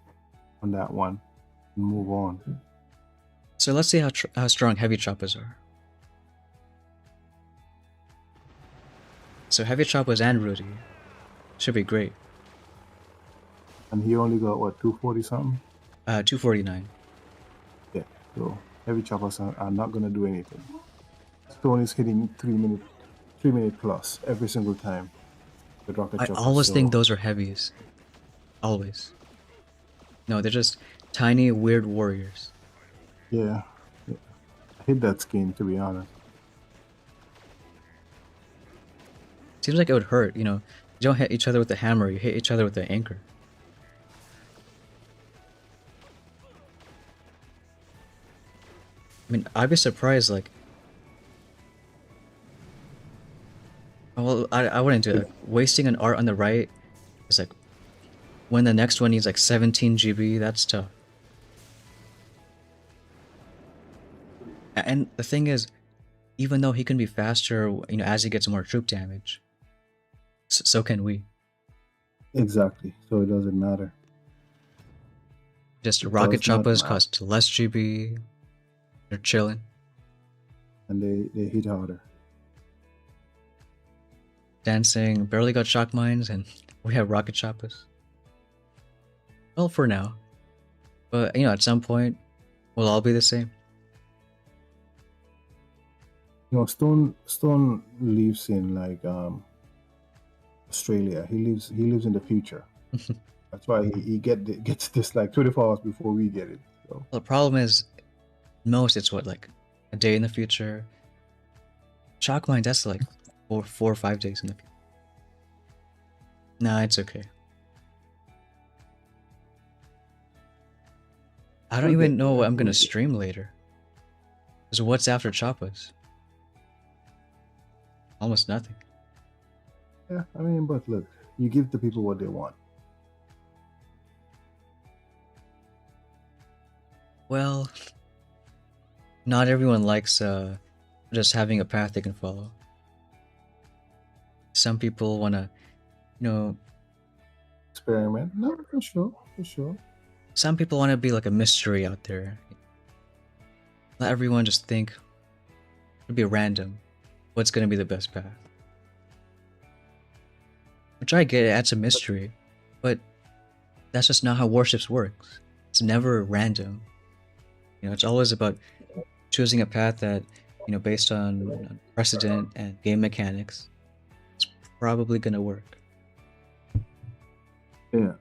on that one and move on. So let's see how strong heavy choppers are. So heavy choppers and Rudy should be great. And he only got what, 240 something? 249. Yeah. So heavy choppers are not gonna do anything. Stone is hitting 3 minute plus every single time with rocket I choppers. always think So those are heavies. Always. No, they're just tiny, weird warriors. yeah, I hate that skin, to be honest. Seems like it would hurt, you know. You don't hit each other with the hammer, you hit each other with the anchor. I mean, I'd be surprised, like... Well, I wouldn't do it. Like, wasting an art on the right is like... When the next one needs like 17 GB, that's tough. And the thing is, even though he can be faster, you know, as he gets more troop damage, so can we. Exactly. So it doesn't matter. Just It rocket does not choppers matter. cost less GB. They're chilling. And they hit harder. Dancing barely got shock mines, and we have rocket choppers. Well, for now. But, you know, at some point, we'll all be the same. You know, Stone lives in like Australia. He lives in the future. That's why he gets this like 24 hours before we get it. So The problem is, most it's what, like a day in the future. Shock mines, that's like 4 or 5 days in the future. Nah, it's okay. I don't we'll even get know there. what I'm gonna We'll get- stream later. So what's after Choppas? Almost nothing. Yeah, I mean, but look, you give the people what they want. Well, not everyone likes just having a path they can follow. Some people wanna, you know, Experiment. No, for sure, for sure. some people wanna be like a mystery out there. Let everyone just think it'd be random what's gonna be the best path. Which I get, it adds a mystery, but that's just not how warships works. It's never random. You know, it's always about choosing a path that, you know, based on precedent and game mechanics, it's probably gonna work. Yeah,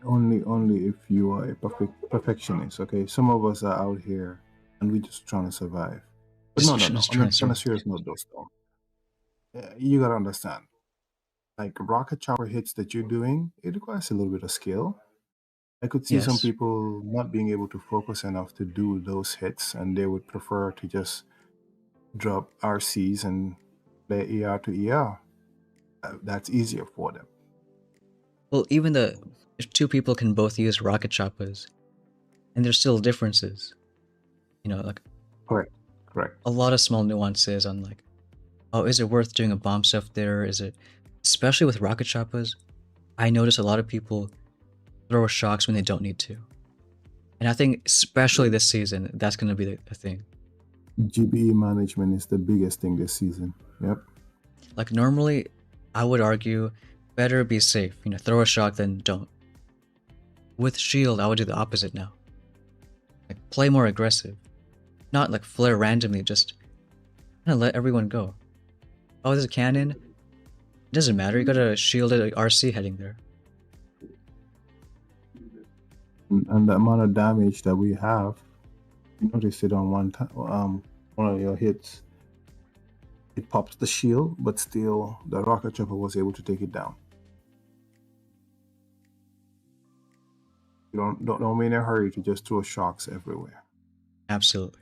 only if you are a perfectionist. Okay, some of us are out here and we're just trying to survive. But no. Just trying to On a survive. serious note, though, Stone, you gotta understand. Like rocket chopper hits that you're doing, it requires a little bit of skill. I could see some Yes. people not being able to focus enough to do those hits, and they would prefer to just drop RCs and play ER to ER. That's easier for them. Well, even if two people can both use rocket choppas, and there's still differences. You know, like Correct. a lot of small nuances on like, oh, is it worth doing a bomb stuff there? Is it, especially with rocket choppas, I notice a lot of people throw shocks when they don't need to. And I think especially this season, that's going to be the thing. GBE management is the biggest thing this season. Yep. Like normally, I would argue better be safe. You know, throw a shock, then don't. With shield, I would do the opposite now. Like, play more aggressive. Not like flare randomly, just kind of let everyone go. Oh, there's a cannon. It doesn't matter, you got a shielded RC heading there. And the amount of damage that we have, you notice it on one of your hits. It pops the shield, but still the rocket chopper was able to take it down. You don't be in a hurry to just throw shocks everywhere. Absolutely.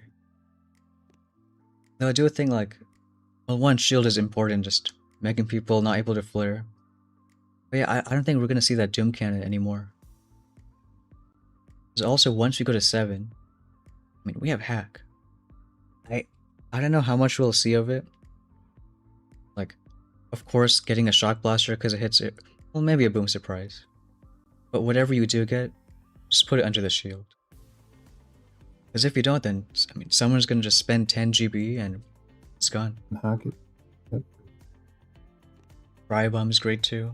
Though I do a thing like, well, one, shield is important, just making people not able to flare. But yeah, I don't think we're gonna see that Doom Cannon anymore. Because also, once we go to 7, I mean, we have hack. I don't know how much we'll see of it. Like, of course, getting a shock blaster because it hits it. Well, maybe a boom surprise. But whatever you do get, just put it under the shield. Because if you don't, then I mean, someone's gonna just spend 10 GB and it's gone. Hack it. Yep. Fry bomb is great too.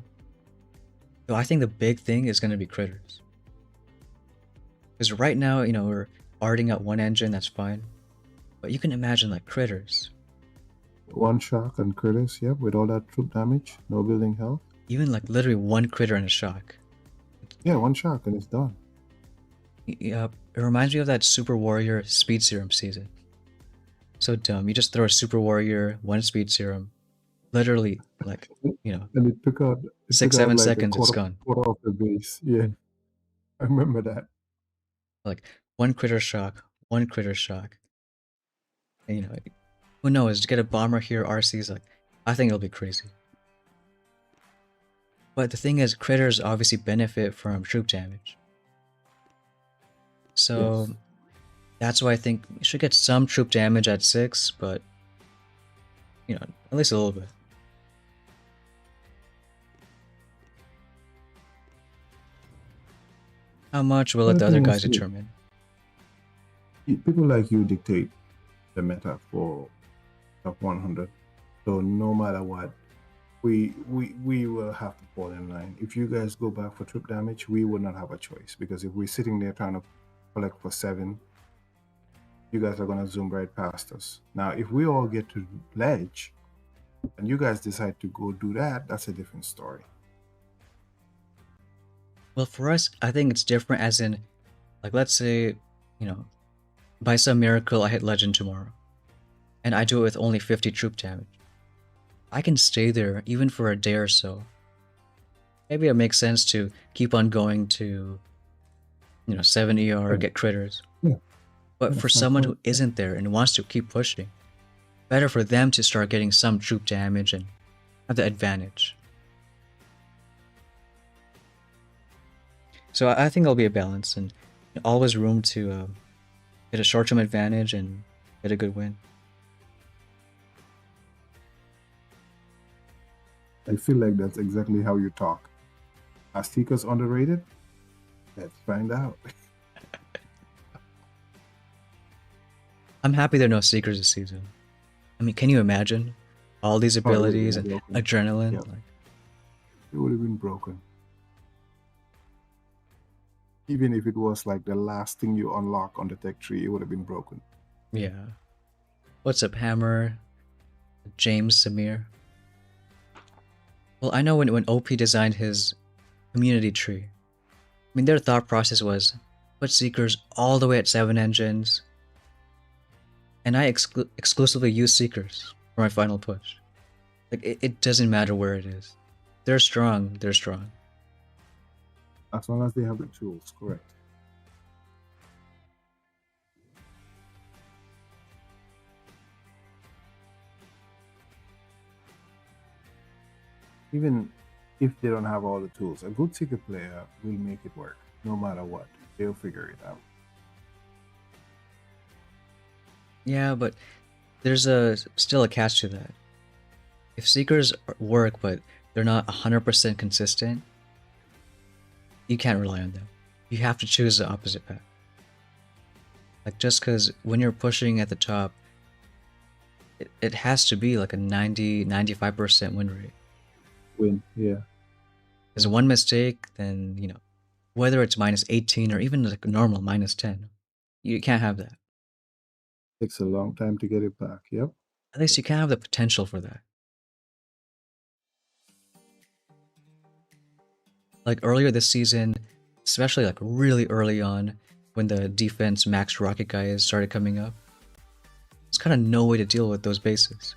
So I think the big thing is gonna be critters. Because right now, you know, we're arting out one engine, that's fine. But you can imagine like critters. One shock and critters, yep, with all that troop damage, no building health. Even like literally one critter and a shock. Yeah, one shock and it's done. Yeah, it reminds me of that Super Warrior Speed Serum season. So dumb. You just throw a Super Warrior, one Speed Serum. Literally, like, you know, And it took out 6-7 like seconds, it's gone. quarter of the base. Yeah, I remember that. Like, one critter shock, one critter shock. And, you know, who knows, get a bomber here, RC's like, I think it'll be crazy. But the thing is, critters obviously benefit from troop damage. So, Yes. that's why I think we should get some troop damage at 6, but, you know, at least a little bit. How much will let the other guys determine? People like you dictate the meta for top 100. So no matter what, we will have to fall in line. If you guys go back for troop damage, we will not have a choice, because if we're sitting there trying to collect for 7, you guys are gonna zoom right past us. Now, if we all get to ledge and you guys decide to go do that, that's a different story. Well, for us, I think it's different as in, like, let's say, you know, by some miracle I hit legend tomorrow, and I do it with only 50 troop damage. I can stay there even for a day or so. Maybe it makes sense to keep on going to, you know, 7 ER, get critters. Yeah. But Yeah, for that's my someone point. who isn't there and wants to keep pushing, better for them to start getting some troop damage and have the advantage. So I think there'll be a balance, and always room to get a short-term advantage and get a good win. I feel like that's exactly how you talk. Are Seekers underrated? Let's find out. I'm happy there are no Seekers this season. I mean, can you imagine? All these abilities and broken. adrenaline. Yeah. Like, It would have been broken. Even if it was like the last thing you unlock on the tech tree, it would have been broken. yeah. What's up, Hammer? James Samir. Well, I know when OP designed his community tree, I mean, their thought process was put Seekers all the way at 7 engines, and I exclusively use Seekers for my final push. Like, it doesn't matter where it is. They're strong, they're strong. As long as they have the tools, correct. Even if they don't have all the tools, a good Seeker player will make it work, no matter what. They'll figure it out. Yeah, but there's still a catch to that. If Seekers work, but they're not 100% consistent, you can't rely on them. You have to choose the opposite path. Like, just because when you're pushing at the top, it has to be like a 90-95% win rate. Win, yeah. There's one mistake, then, whether it's minus 18 or even like normal minus 10, you can't have that. Takes a long time to get it back. Yep. At least you can't have the potential for that. Like earlier this season, especially like really early on, when the defense max rocket guys started coming up, there's kind of no way to deal with those bases.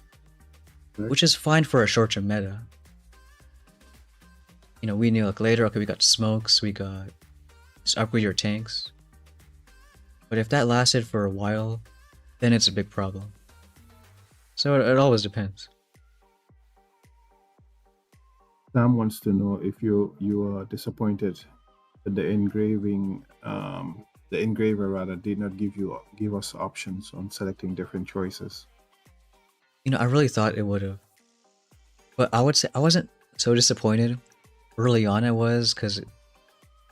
Right. Which is fine for a short-term meta. We knew like later, okay, we got smokes, we got just upgrade your tanks. But if that lasted for a while, then it's a big problem. So it always depends. Sam wants to know if you are disappointed that the engraver rather did not give us options on selecting different choices. I really thought it would have. But I would say I wasn't so disappointed. Early on I was, because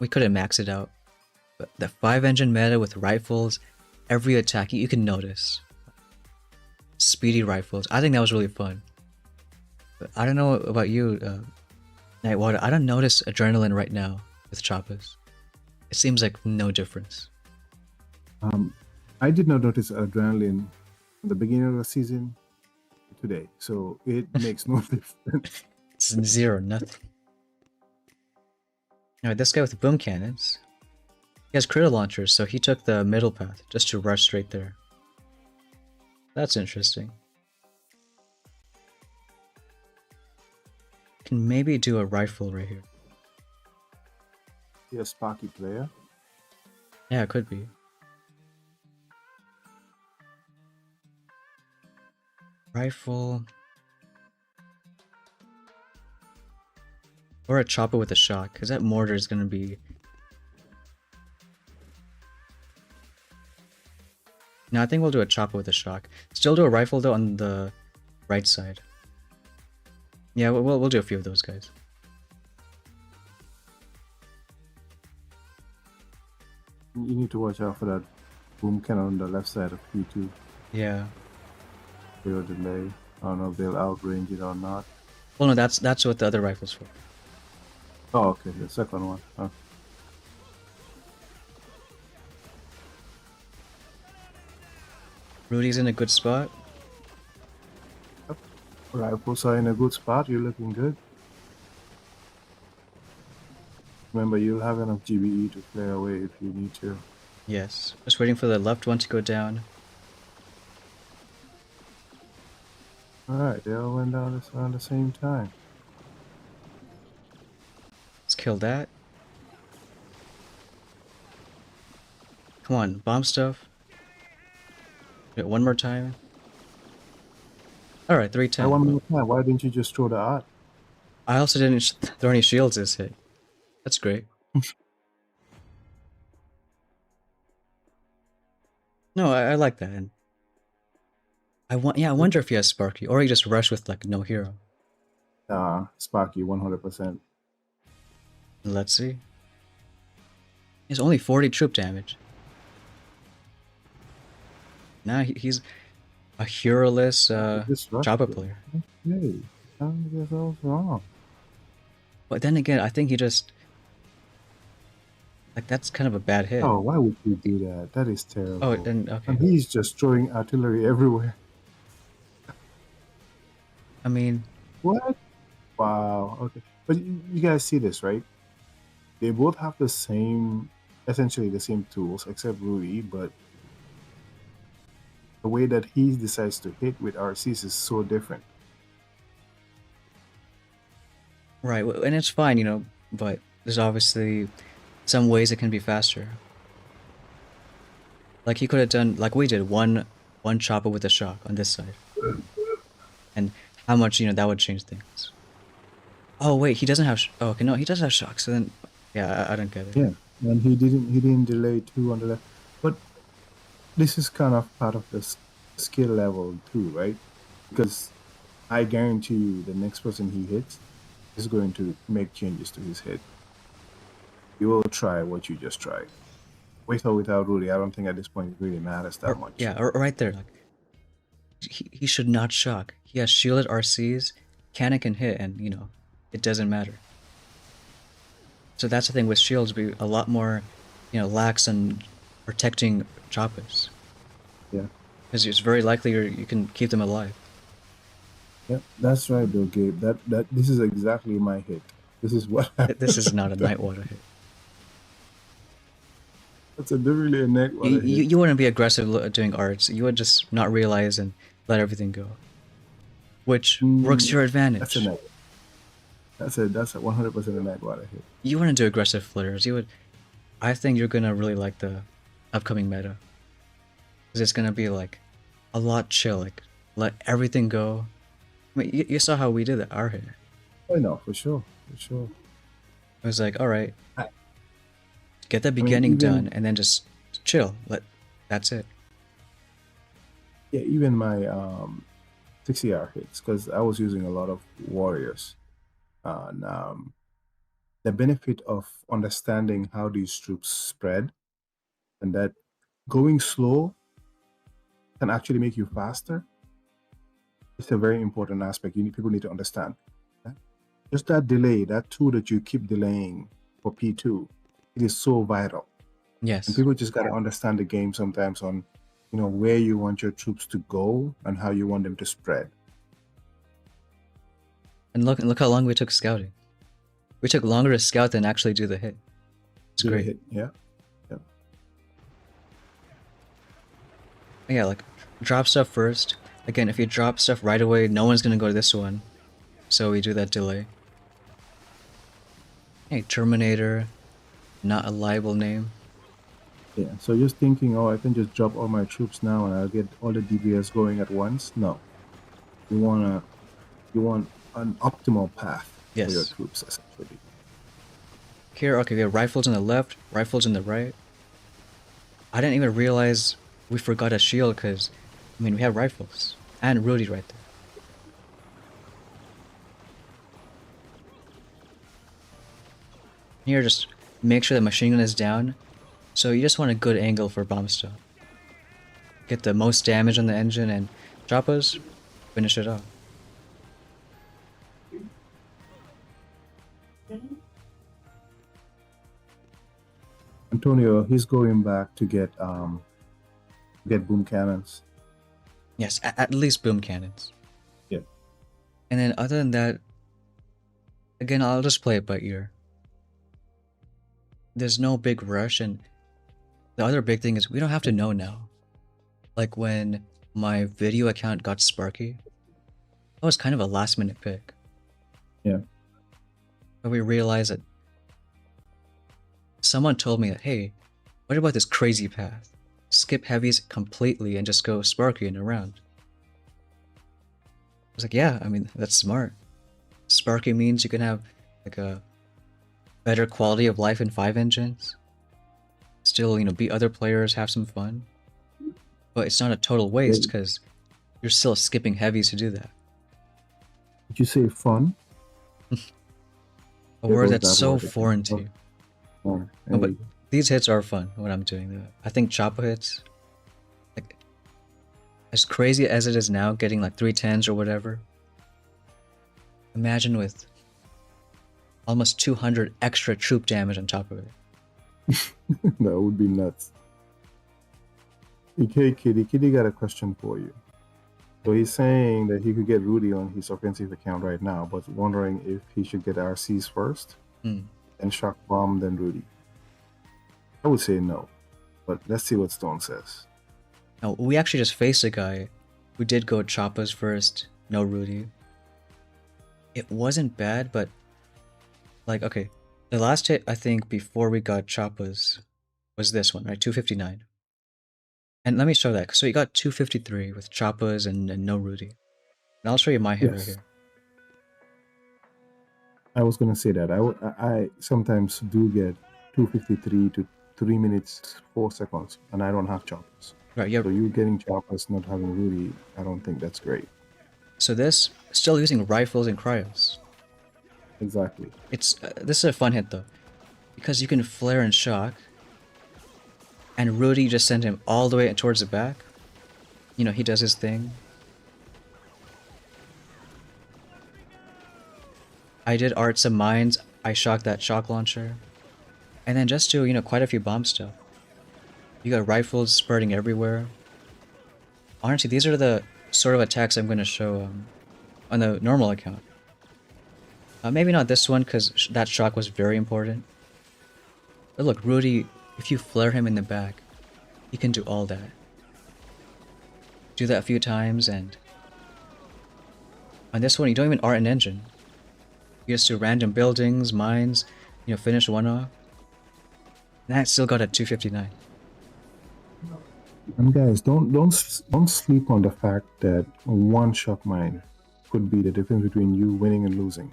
we couldn't max it out. But the 5-engine meta with rifles, every attack, you can notice. Speedy rifles. I think that was really fun. But I don't know about you, Nightwater. I don't notice adrenaline right now with Choppas. It seems like no difference. I did not notice adrenaline at the beginning of the season today, so it makes no difference. It's zero, nothing. Alright, this guy with boom cannons. He has critter launchers, so he took the middle path just to rush straight there. That's interesting. Can maybe do a rifle right here. He a Sparky player. Yeah, it could be. Rifle. Or a chopper with a shot, because that mortar is going to be... No, I think we'll do a chopper with a shock. Still do a rifle though on the right side. Yeah, we'll do a few of those guys. You need to watch out for that boom cannon on the left side of P2. Yeah. Zero delay. I don't know if they'll outrange it or not. Well, no, that's what the other rifle's for. Oh, okay, the second one. Huh. Rudy's in a good spot. Yep. Rifles are in a good spot. You're looking good. Remember, you'll have enough GBE to play away if you need to. Yes. Just waiting for the left one to go down. Alright, they all went down around the same time. Let's kill that. Come on, bomb stuff. Do it one more time. Alright, 310. One more time. Why didn't you just throw the art? I also didn't throw any shields this hit. That's great. No, I like that. And I wonder if he has Sparky, or he just rushed with like no hero. Sparky, 100%. Let's see. He's only 40 troop damage. Now he's a hero-less Choppa player. Hey, how did you get those wrong? But then again, I think he just... Like, that's kind of a bad hit. Oh, why would you do that? That is terrible. Oh, then, okay. And he's just throwing artillery everywhere. I mean... What? Wow, okay. But you guys see this, right? They both have the same, essentially the same tools, except Rudy, but the way that he decides to hit with RCs is so different. Right, and it's fine, but there's obviously some ways it can be faster. Like he could have done, like we did, one Chopper with a shock on this side. And how much, that would change things. Oh wait, he doesn't have, oh okay, no, he does have shock, so then, yeah, I don't get it. Yeah, and he didn't delay too on the left. But this is kind of part of the skill level too, right? Because I guarantee you the next person he hits is going to make changes to his head. You will try what you just tried. With or without Rudy, I don't think at this point it really matters that much. Yeah, right there. Like, he should not shock. He has shielded RCs, cannon can hit, and, it doesn't matter. So that's the thing with shields, be a lot more, lax on protecting choppers. Yeah. Because it's very likely you can keep them alive. Yep, that's right, though, Gabe. That this is exactly my hit. This is what This is not a Nightwater hit. That's a definitely a neck You, water you, hit. you wouldn't be aggressive doing arts. You would just not realize and let everything go. Which works to your That's a advantage. neck. That's a 100% a neck water hit. You wouldn't do aggressive flares. You would. I think you're gonna really like the upcoming meta. Because it's gonna be like a lot chill. Like, let everything go. I mean, you saw how we did our hit. Oh no, for sure, for sure. It was like, alright, I get the I mean, beginning done even and then just chill. That's it. yeah, even my 60R hits, because I was using a lot of warriors, and the benefit of understanding how these troops spread, and that going slow can actually make you faster. It's a very important aspect. People need to understand. Yeah? Just that delay, that tool that you keep delaying for P2, it is so vital. And Yes. people just got to understand the game sometimes on, where you want your troops to go and how you want them to spread. And look how long we took scouting. We took longer to scout than actually do the hit. It's Do the great. hit, yeah. Yeah, like, drop stuff first. Again, if you drop stuff right away, no one's gonna go to this one. So we do that delay. Hey, Terminator. Not a liable name. Yeah, so just thinking, oh, I can just drop all my troops now and I'll get all the DBS going at once. No. You want an optimal path for your Yes. troops, essentially. Here, okay, we have rifles on the left, rifles on the right. I didn't even realize we forgot a shield because, I mean, we have rifles. And Rudy right there. Here, just make sure the machine gun is down. So you just want a good angle for bomb stop. Get the most damage on the engine and choppers, finish it off. Antonio, he's going back to get boom cannons. Yes, at least boom cannons. Yeah. And then other than that, again, I'll just play it by ear. There's no big rush, and the other big thing is we don't have to know now. Like when my video account got Sparky, that was kind of a last minute pick. Yeah. But we realized that someone told me that, hey, what about this crazy path? Skip heavies completely and just go Sparky and around. I was like, yeah, I mean, that's smart. Sparky means you can have like a better quality of life in 5 engines. Still, beat other players, have some fun. But it's not a total waste because you're still skipping heavies to do that. Did you say fun? A word that's so foreign to you. Oh, No, but these hits are fun when I'm doing that. I think Choppa hits, like, as crazy as it is now, getting like 310s or whatever. Imagine with almost 200 extra troop damage on top of it. That would be nuts. Okay, Kitty got a question for you. So he's saying that he could get Rudy on his offensive account right now, but wondering if he should get RCs first, and Shock Bomb, then Rudy. I would say no, but let's see what Stone says. Now, we actually just faced a guy who did go Choppas first, no Rudy. It wasn't bad, but like, okay, the last hit I think before we got Choppas was this one, right? 259. And let me show that. So you got 253 with Choppas and no Rudy. And I'll show you my hit right here. I was gonna say that I sometimes do get 253 to 3 minutes 4 seconds, and I don't have choppers. Right. Yeah. So you getting choppers, not having Rudy, I don't think that's great. So this still using rifles and cryos. Exactly. It's this is a fun hit though, because you can flare and shock. And Rudy just sent him all the way towards the back. He does his thing. I did art some mines. I shocked that shock launcher. And then just do, quite a few bomb stuff. You got rifles spurting everywhere. Honestly, these are the sort of attacks I'm going to show on the normal account. Maybe not this one, because that shock was very important. But look, Rudy, if you flare him in the back, he can do all that. Do that a few times, and on this one, you don't even art an engine. You just do random buildings, mines, finish one off. And that still got a 259. And guys, don't sleep on the fact that one shock mine could be the difference between you winning and losing.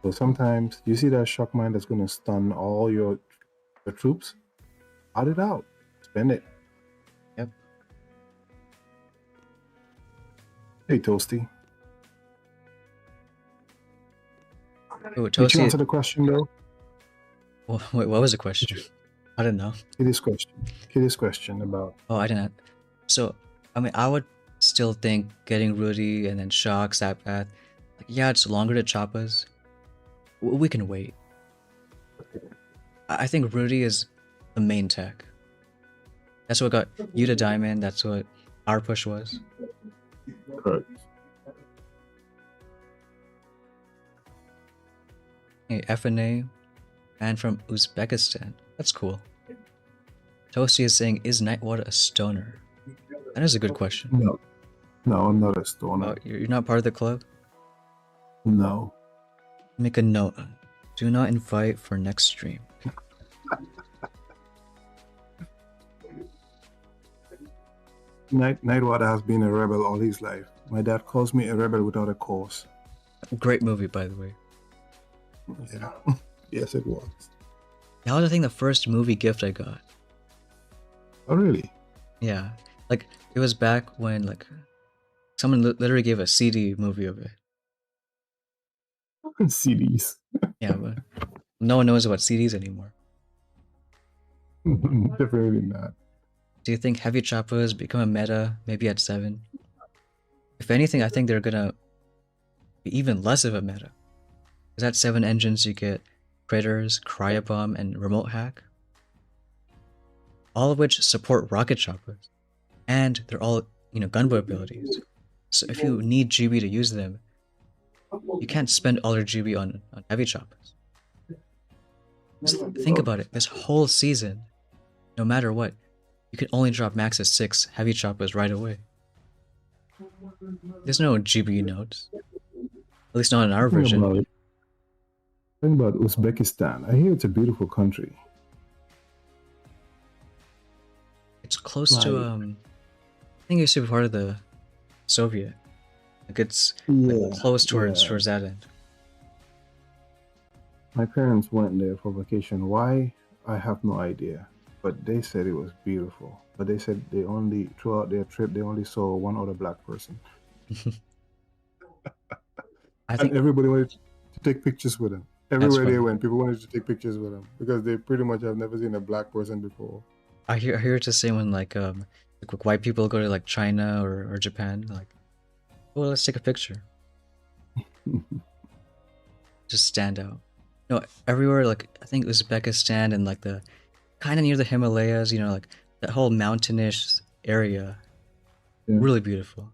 So sometimes you see that shock mine that's going to stun all your troops. Out it out, spend it. Yep. Hey, Toasty. Ooh, Did you Toasty. answer the question though? Well, wait, what was the question? I don't know. Kitty's question about. Oh, I didn't. So, I mean, I would still think getting Rudy and then Shock, Sappath, like, yeah, it's longer to Choppas. We can wait. I think Rudy is the main tech. That's what got you to Diamond. That's what our push was. Correct. Hey, FNA, man from Uzbekistan. That's cool. Toasty is saying, is Nightwater a stoner? That is a good question. No, I'm not a stoner. Oh, you're not part of the club? No. Make a note. Do not invite for next stream. Nightwater has been a rebel all his life. My dad calls me a rebel without a cause. Great movie, by the way. Yeah. Yes, it was. That was, I think, the first movie gift I got. Oh, really? Yeah. Like, it was back when, like, someone literally gave a CD movie of it. CDs. Yeah, but no one knows about CDs anymore. Definitely not. Do you think Heavy Choppers become a meta, maybe at 7? If anything, I think they're gonna be even less of a meta. Because at 7 engines, you get Critters, Cryobomb, and Remote Hack. All of which support Rocket Choppers. And they're all, gunboat abilities. So if you need GB to use them, you can't spend all your GB on Heavy Choppers. Just think about it. This whole season, no matter what, you can only drop max of 6 Heavy Choppers right away. There's no GB nodes. At least not in our version. Think about Uzbekistan. I hear it's a beautiful country. It's close to I think it used to be part of the Soviet. Like it's close towards that end. My parents went there for vacation. Why? I have no idea. But they said it was beautiful. But they said throughout their trip, they only saw one other black person. I think everybody wanted to take pictures with them. Everywhere they went, people wanted to take pictures with them because they pretty much have never seen a black person before. I hear it to say when like white people go to like China or Japan, like, well, let's take a picture. Just stand out. Everywhere, like I think Uzbekistan and like the kind of near the Himalayas, like that whole mountainish area, really beautiful.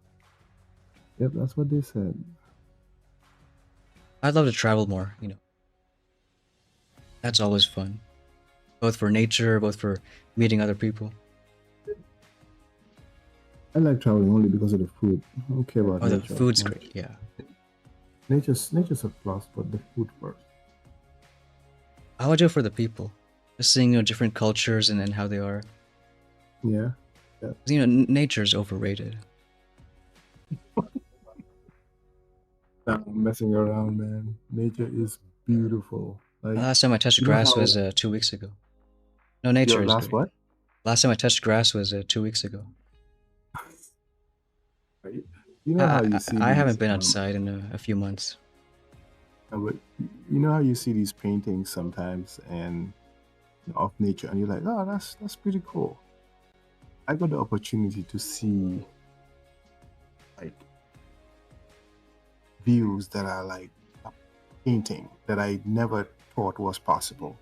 Yep, that's what they said. I'd love to travel more, That's always fun. Both for nature, both for meeting other people. I like traveling only because of the food. I don't care about nature. The food's great, yeah. Nature's a plus, but the food first. I would do it for the people. Just seeing different cultures and how they are. Yeah. Nature's overrated. Not messing around, man. Nature is beautiful. Like, last time I touched grass was 2 weeks ago. No, nature is great. What? Last time I touched grass was 2 weeks ago. How you see I haven't been outside in a few months. But you know how you see these paintings sometimes and of nature, and you're like, oh, that's pretty cool. I got the opportunity to see like views that are like a painting that I never thought was possible.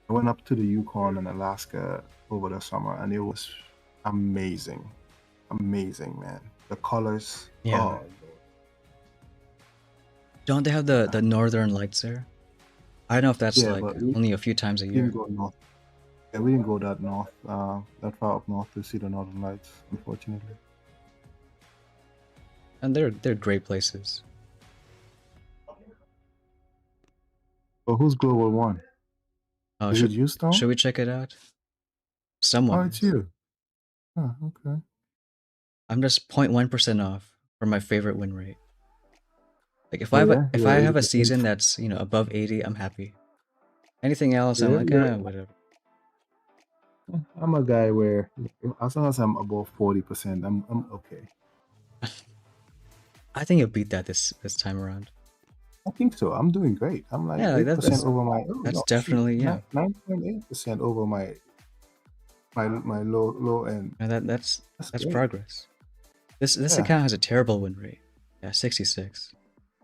I went up to the Yukon and Alaska over the summer, and it was amazing, amazing, man. The colors. Yeah. Oh, Don't they have the northern lights there? I don't know if that's yeah, like but we only a few times a didn't year. go north. Yeah, we didn't go that north, that far up north to see the Northern Lights, unfortunately. And they're great places. But who's Global One? Oh, Is it you, Stone? should we check it out? Oh, Someone it's is. you. Oh, okay. I'm just 0.1% off for my favorite win rate. Like if Oh, I have yeah? if You're I have a 80%? season that's above 80, I'm happy. Anything else, I'm Yeah, like you're. whatever. I'm a guy where, as long as I'm above 40%, I'm okay. I think you'll beat that this time around. I think so. I'm doing great. I'm like Yeah, like 8% over my. Oh, that's no, shoot. definitely, yeah. 9.8% over my low end. And that's Great. progress. This Yeah. account has a terrible win rate. Yeah, 66.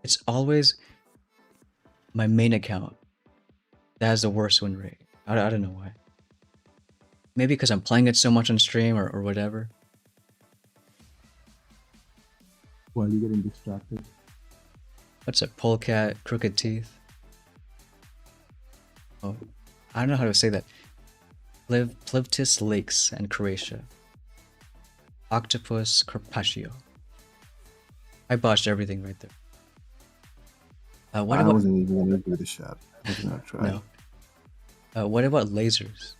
It's always my main account that has the worst win rate. I don't know why. Maybe because I'm playing it so much on stream or whatever. While you're getting distracted. What's a polecat? Crooked teeth? Oh, I don't know how to say that. Plivtis Lakes and Croatia. Octopus Carpaccio. I botched everything right there. What I about? wasn't even gonna give it a shot. I was gonna try. No. What about lasers?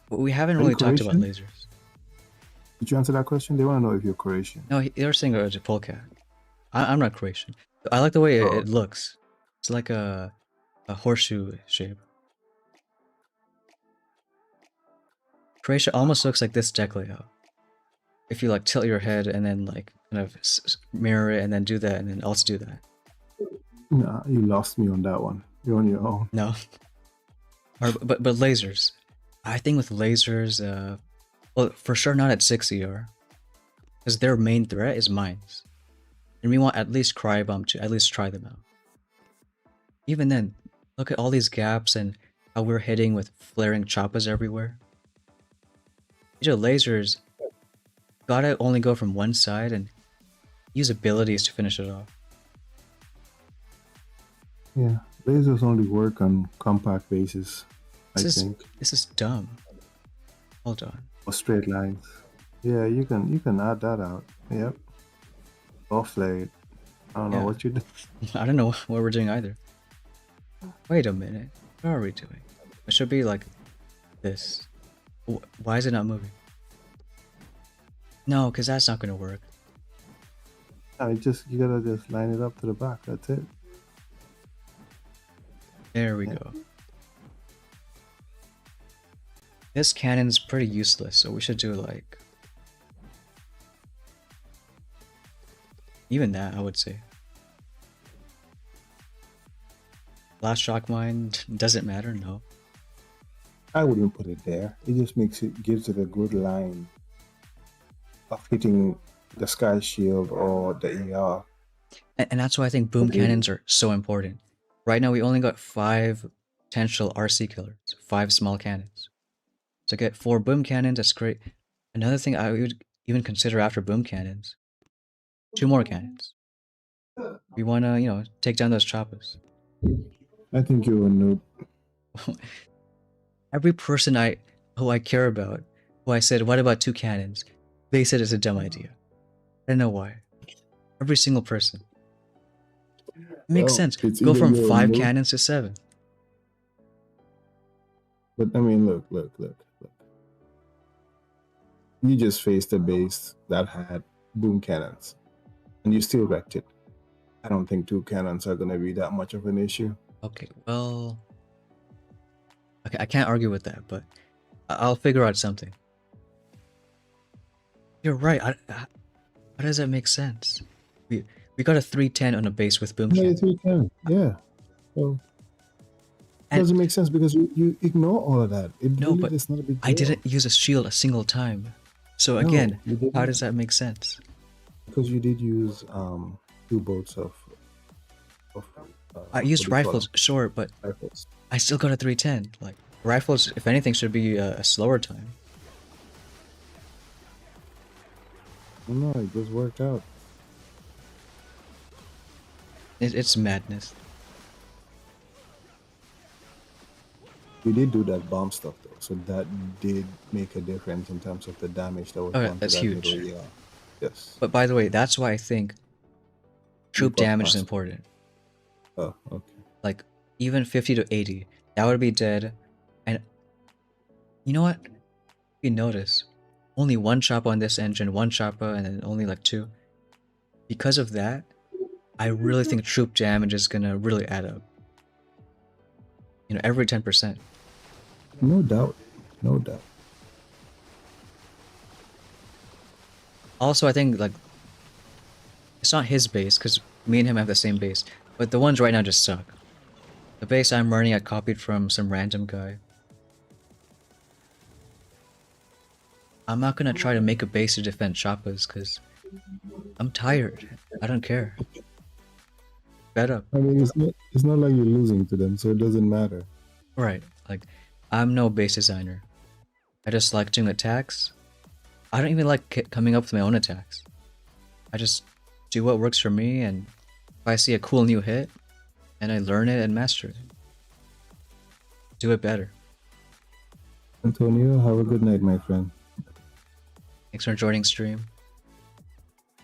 We haven't really talked about lasers. Did you answer that question? They want to know if you're Croatian. No, they're saying it's a polecat. I'm not Croatian. I like the way it looks. It's like a horseshoe shape. Croatia almost looks like this deck layout. If you like tilt your head and then like kind of mirror it and then do that and then also do that. Nah, you lost me on that one. You're on your own. No. But lasers. I think with lasers, well, for sure not at 6 ER. Because their main threat is mines. And we want at least Crybomb to at least try them out. Even then, look at all these gaps and how we're hitting with flaring choppas everywhere. These are lasers. Gotta only go from one side and use abilities to finish it off. Yeah, lasers only work on compact bases, I think. This is dumb. Hold on. Or straight lines. Yeah, you can add that out. Yep. Or flare it. I don't know what you do. I don't know what we're doing either. Wait a minute. What are we doing? It should be like this. Why is it not moving? No, because that's not going to work. You gotta just line it up to the back. That's it. There we go. This cannon's pretty useless, so we should do like... even that, I would say. Last shock mine doesn't matter, no. I wouldn't put it there. It just gives it a good line of hitting the Sky Shield or the ER. And that's why I think boom cannons are so important. Right now we only got 5 potential RC killers, 5 small cannons. So get 4 boom cannons, that's great. Another thing I would even consider after boom cannons, 2 more cannons. We want to, take down those choppers. I think you're a noob. Every person who I care about, who I said, what about 2 cannons? They said it's a dumb idea. I don't know why. Every single person. It makes sense. Go from 5 cannons to 7. But I mean, look. You just faced a base that had boom cannons, and you still wrecked it. I don't think 2 cannons are going to be that much of an issue. Okay, well... okay, I can't argue with that, but I'll figure out something. You're right. How does that make sense? We got a 310 on a base with boom cannon. 310, yeah. So it doesn't make sense because you ignore all of that. It's not a big deal. I didn't use a shield a single time. So again, how does that make sense? Because you did use 2 bolts of I used rifles, sure, but rifles. I still got a 310. Like, Rifles, if anything, should be a slower time. No, it just worked out. It's madness. We did do that bomb stuff though, so that did make a difference in terms of the damage that was Okay, done to that's that huge. middle ER. Yes. But by the way, that's why I think You troop got damage is past. important. Oh, okay. Like, even 50 to 80, that would be dead. And you know what? You notice, only one chopper on this engine, one chopper, and then only like two. Because of that, I really think troop damage is gonna really add up. You know, every 10%. No doubt. No doubt. Also, I think, like, it's not his base, because me and him have the same base, but the ones right now just suck. The base I'm running, I copied from some random guy. I'm not gonna try to make a base to defend choppers, because I'm tired. I don't care. Fed up. I mean, it's not like you're losing to them, so it doesn't matter. Right, like, I'm no base designer. I just like doing attacks. I don't even like coming up with my own attacks. I just do what works for me, and if I see a cool new hit, and I learn it and master it. Do it better. Antonio, have a good night, my friend. Thanks for joining stream.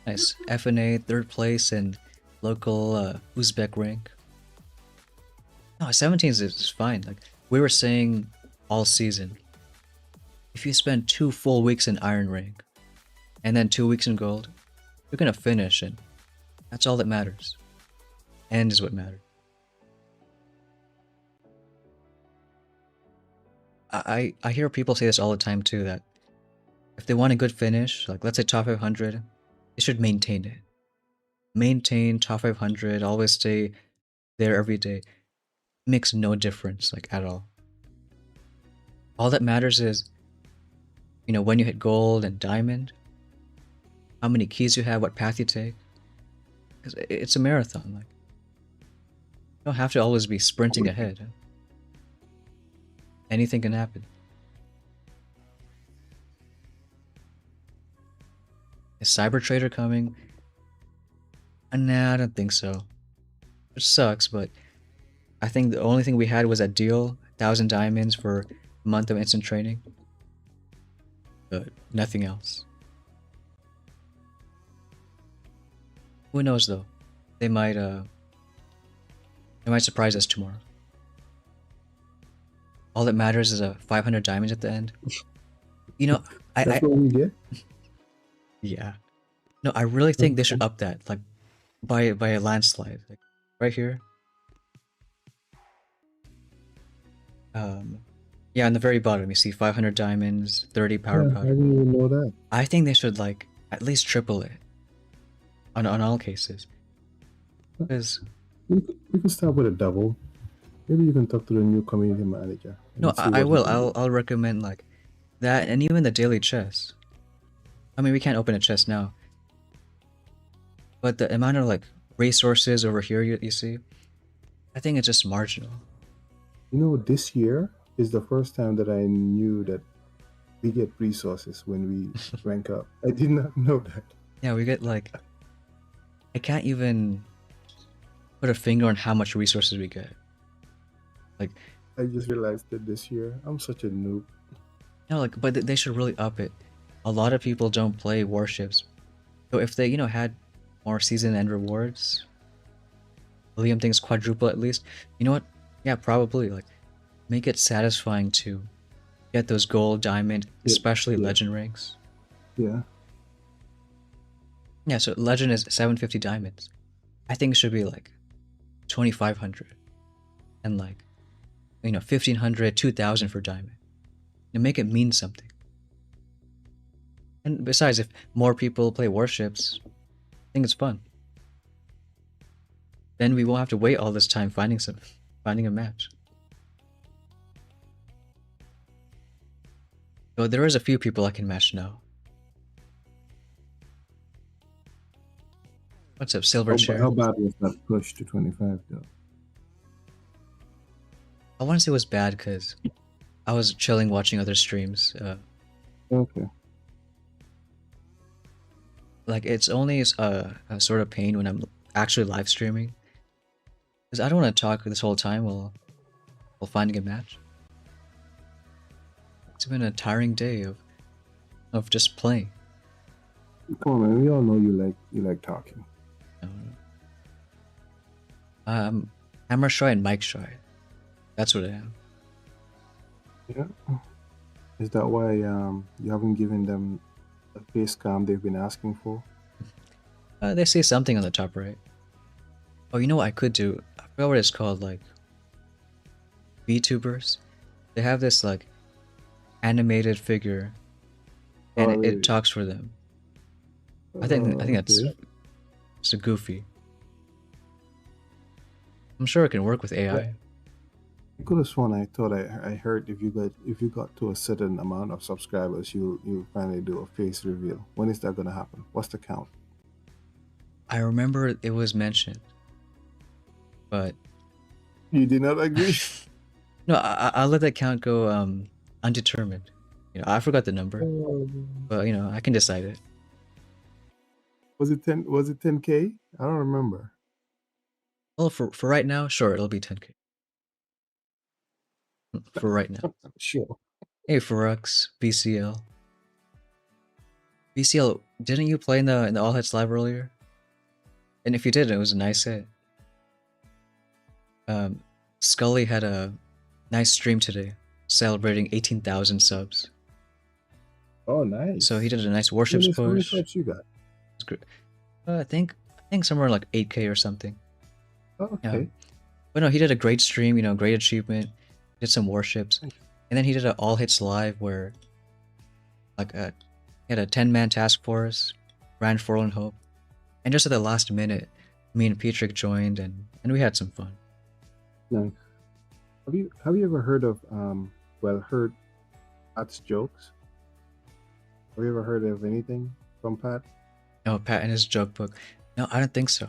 Nice. FNA, 3rd place in local Uzbek rank. No, 17 is fine. Like, we were saying all season, if you spend 2 full weeks in Iron rank, and then 2 weeks in Gold, you're gonna finish, and that's all that matters. End is what matters. I hear people say this all the time too, that if they want a good finish, like let's say top 500, they should maintain it. Maintain top 500, always stay there every day. Makes no difference, like, at all. All that matters is, you know, when you hit gold and diamond, how many keys you have, what path you take. Because it's a marathon, like, you don't have to always be sprinting ahead. Anything can happen. Is Cyber Trader coming? Nah, I don't think so. Which sucks, but I think the only thing we had was that deal, 1,000 diamonds for a month of instant training. But nothing else. Who knows though? They might surprise us tomorrow. All that matters is 500 diamonds at the end. You know, That's what we get. yeah. No, I really think they should up that, like, by a landslide. Like, right here. Yeah, on the very bottom you see 500 diamonds, 30 power Yeah, I powder. didn't even know that. I think they should, like, at least triple it on all cases. Because We could start with a double. Maybe you can talk to the new community manager. and no, see I what he will. can do. I'll recommend, like, that, and even the daily chest. I mean, we can't open a chest now, but the amount of, like, resources over here you see, I think it's just marginal. You know, this year is the first time that I knew that we get resources when we rank up. I did not know that. Yeah, we get, like, I can't even put a finger on how much resources we get. Like, I just realized that this year I'm such a noob. no, like, but they should really up it. A lot of people don't play warships, so if they, you know, had more season end rewards, Liam thinks quadruple at least. You know what? Yeah, probably. Like, make it satisfying to get those gold, diamond, Yeah, especially yeah. legend ranks. Yeah. Yeah, so legend is 750 diamonds. I think it should be like 2,500, and, like, you know, 1,500, 2,000 for diamond. And make it mean something. And besides, if more people play warships, I think it's fun. Then we won't have to wait all this time finding a match. So there is a few people I can match now. What's up, Silver Chair? How bad was that push to 25 though? I want to say it was bad because I was chilling watching other streams. Okay. Like it's only a sort of pain when I'm actually live streaming, because I don't want to talk this whole time while finding a match. It's been a tiring day of just playing. Come on, man. We all know you like talking. Camera shy and mic shy. That's what I am. Yeah. Is that why you haven't given them the face cam they've been asking for? They say something on the top right. Oh, you know what I could do? I forgot what it's called, like VTubers. They have this like animated figure, and Oh, it really? talks for them. I think that's Okay. so goofy. I'm sure it can work with AI. I could have sworn I thought I heard if you got to a certain amount of subscribers, you finally do a face reveal. When is that gonna happen? What's the count? I remember it was mentioned, but You did not agree. no, I'll let that count go undetermined. You know, I forgot the number, but you know, I can decide it. Was it 10? Was it 10K? I don't remember. Well, for right now, sure, it'll be 10K. For right now. Sure. Hey, Ferrux, BCL. BCL, didn't you play in the All Hits Live earlier? And if you did, it was a nice hit. Scully had a nice stream today, celebrating 18,000 subs. Oh, nice. So he did a nice worships How many push. subs you got? It's great. I think somewhere like 8K or something. Oh, okay. Yeah. But no, he did a great stream. You know, great achievement. Did some worships, Nice. and then he did an All Hits Live where, like, he had a 10-man task force, ran Forlorn Hope, and just at the last minute, me and Petrick joined, and we had some fun. Nice. Have you ever heard of heard Pat's jokes? Have you ever heard of anything from Pat? No, Pat and his joke book. No, I don't think so.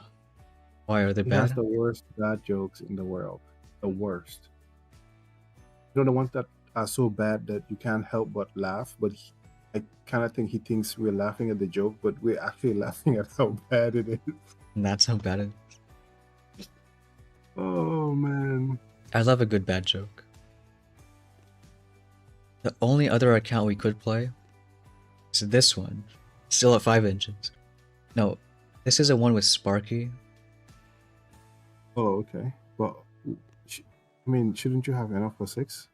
Why are they He has bad? the worst bad jokes in the world. The worst. You know, the ones that are so bad that you can't help but laugh, but I kind of think he thinks we're laughing at the joke, but we're actually laughing at how bad it is. That's how bad it is. Oh, man. I love a good bad joke. The only other account we could play is this one. Still at 5 engines. No, this is a one with Sparky. Oh, okay. Well, I mean, shouldn't you have enough for 6?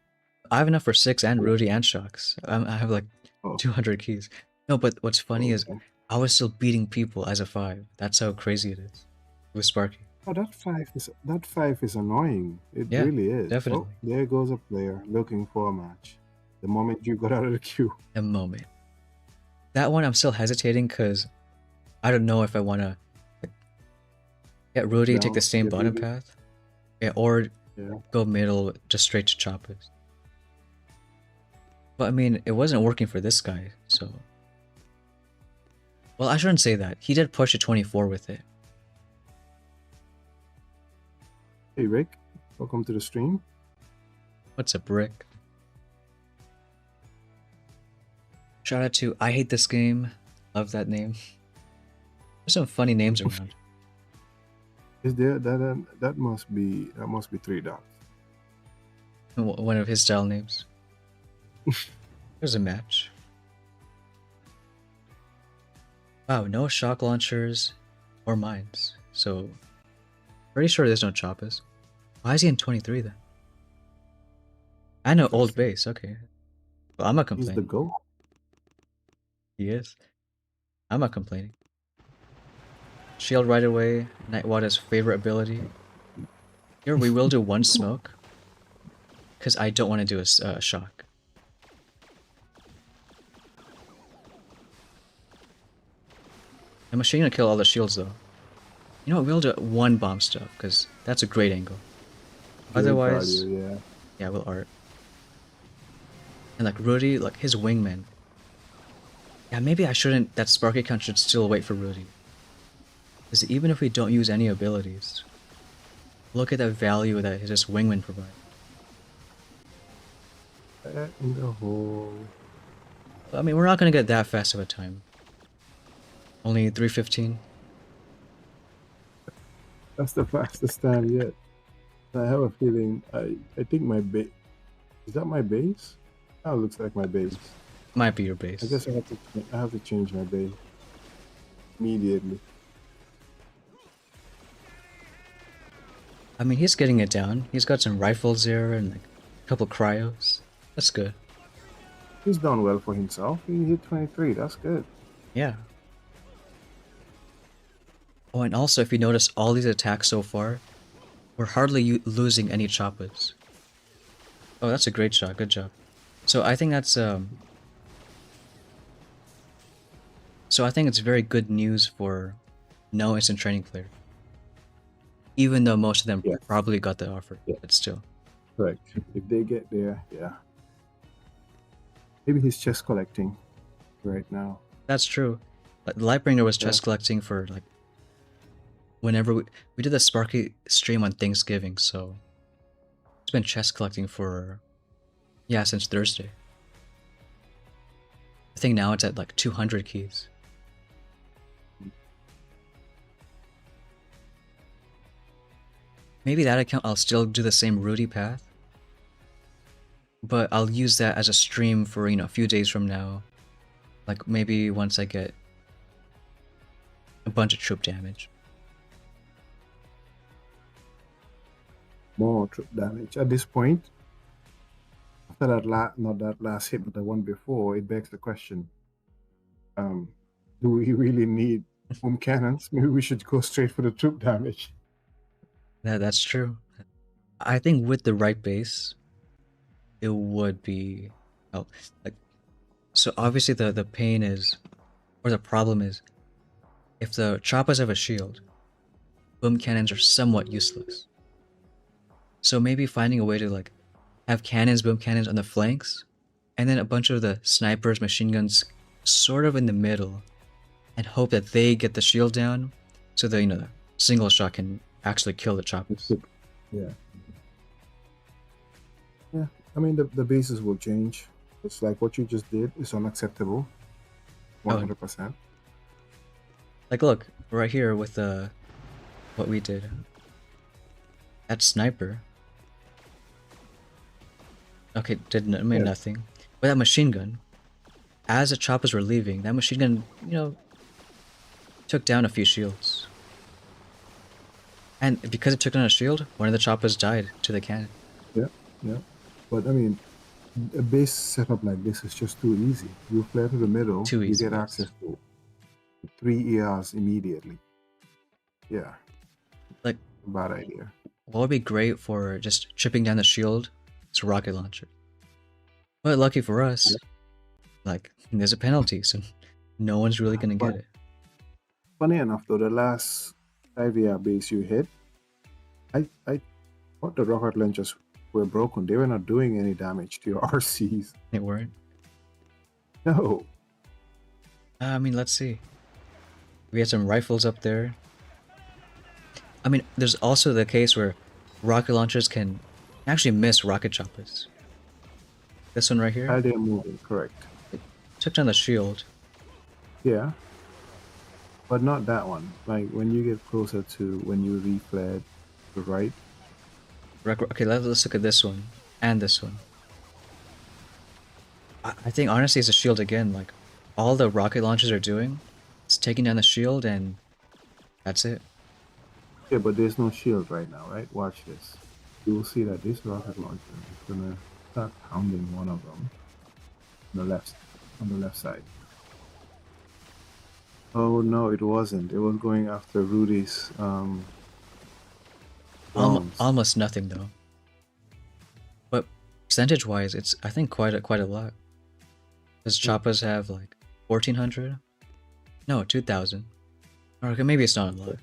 I have enough for 6 and Rudy and Shocks. I have like Oh, 200 keys. No, but what's funny is okay. I was still beating people as a 5. That's how crazy it is with Sparky. Oh, that 5 is annoying. It Yeah, really is. definitely. Oh, there goes a player looking for a match. The moment you got out of the queue. A moment. That one I'm still hesitating because I don't know if I want to get Rudy, take the Down, same get bottom Rudy. path, yeah, or Yeah. go middle just straight to choppers. But I mean, it wasn't working for this guy, so. Well, I shouldn't say that. He did push to 24 with it. Hey, Rick. Welcome to the stream. What's a brick? Shout out to I Hate This Game. Love that name. There's some funny names around. Is there that must be 3 dots. One of his style names. There's a match. Wow, no shock launchers or mines. So, pretty sure there's no choppers. Why is he in 23 then? I know old base, okay. Well, I'm not He's the complaining. GOAT. He is. I'm not complaining. Shield right away, Nightwater's favorite ability. Here we will do one smoke. Because I don't want to do a shock. I'm machine gonna kill all the shields though. You know what, we'll do one bomb stuff, because that's a great angle. Otherwise, Value, yeah, we'll art. And like Rudy, like his wingman. Yeah, maybe I shouldn't, that Sparky count should still wait for Rudy. Because even if we don't use any abilities, look at that value that his wingman provides. In the hole. I mean, we're not gonna get that fast of a time. Only 3:15. That's the fastest time yet. I have a feeling. I think my base. Is that my base? Oh, it looks like my base. Might be your I base. guess I have to change my base immediately. I mean, he's getting it down. He's got some rifles there and like a couple cryos. That's good. He's done well for himself. He hit 23. That's good. Yeah. Oh, and also, if you notice all these attacks so far, we're hardly losing any choppas. Oh, that's a great shot. Good job. So I think that's So I think it's very good news for no instant training player. Even though most of them Yes. probably got the offer, Yeah. but still. Correct. If they get there, yeah. Maybe he's chest collecting right now. That's true. Like, Lightbringer was Yeah. chest collecting for like whenever we did the Sparky stream on Thanksgiving, so it's been chest collecting for since Thursday. I think now it's at like 200 keys. Maybe that account I'll still do the same Rudy path, but I'll use that as a stream for a few days from now. Like maybe once I get a bunch of troop damage. More troop damage. At this point, after that not that last hit, but the one before, it begs the question, do we really need boom cannons? Maybe we should go straight for the troop damage. That's true. I think with the right base, it would be like so obviously the pain is, or the problem is, if the choppas have a shield, boom cannons are somewhat useless. So maybe finding a way to like have cannons, boom cannons on the flanks, and then a bunch of the snipers, machine guns sort of in the middle, and hope that they get the shield down, so that the single shot can actually kill the choppas. Yeah. Yeah. I mean, the bases will change. It's like what you just did is unacceptable. 100%. Like, look right here with what we did. That sniper. Okay, made nothing. But that machine gun, as the choppers were leaving, that machine gun, took down a few shields. And because it took down a shield, one of the choppers died to the cannon. Yeah, yeah. But I mean, a base setup like this is just too easy. You flare to the middle, Too easy, you get yes. access to 3 ERs immediately. Yeah. Like, bad idea. What would be great for just chipping down the shield is a rocket launcher. But lucky for us, like, there's a penalty, so no one's really gonna get it. Funny enough, though, the last 5 ER base you hit, I thought the rocket launchers were broken. They were not doing any damage to your RCs. They weren't? No. I mean, let's see. We had some rifles up there. I mean, there's also the case where rocket launchers can actually miss rocket choppers. This one right here? While they're moving, correct. It took down the shield. Yeah. But not that one. Like, when you get closer to when you reflared to the right. Okay, let's look at this one. And this one. I think, honestly, it's a shield again. Like, all the rocket launchers are doing is taking down the shield, and that's it. Yeah, but there's no shield right now, right? Watch this. You will see that this rocket launcher is gonna start pounding one of them on the left side. Oh no, it wasn't. It was going after Rudy's almost nothing though. But percentage-wise, it's I think quite a lot. Does Choppas have like 1,400? No, 2,000. Or okay, maybe it's not a lot.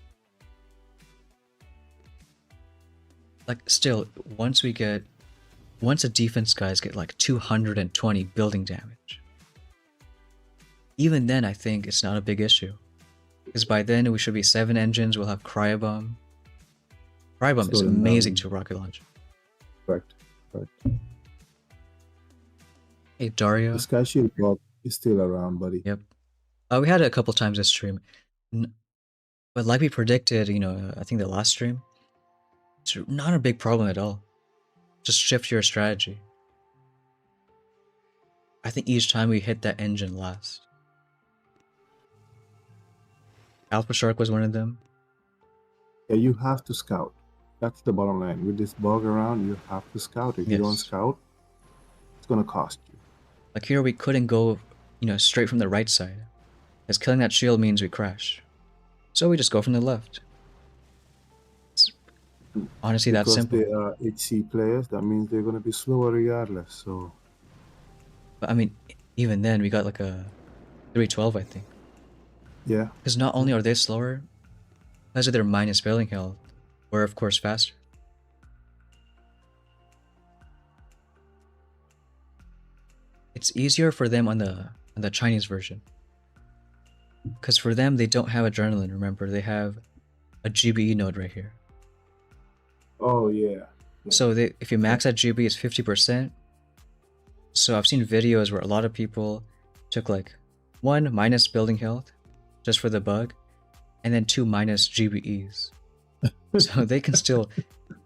Like, still, once the defense guys get like 220 building damage, even then I think it's not a big issue. Because by then we should be 7 engines, we'll have Cryobomb. Cryobomb is amazing to rocket launch. Correct. Hey The Dario. Sky Shield bug is still around, buddy. Yep. We had it a couple times this stream, but like we predicted, I think the last stream, it's not a big problem at all. Just shift your strategy. I think each time we hit that engine last. Alpha Shark was one of them. Yeah, you have to scout. That's the bottom line. With this bug around, you have to scout. If you don't Yes. scout, it's gonna cost you. Like here we couldn't go, straight from the right side, as killing that shield means we crash. So we just go from the left. It's honestly that Because simple. they are HC players, that means they're gonna be slower regardless. So But I mean, even then we got like a 312, I think. yeah, Because not only are they slower, because of their minus building health, we're of course faster. It's easier for them on the Chinese version. Because for them, they don't have adrenaline, remember? They have a GBE node right here. oh yeah. So if you max that GBE, it's 50%. So I've seen videos where a lot of people took like 1 minus building health just for the bug, and then 2 minus GBEs. So they can still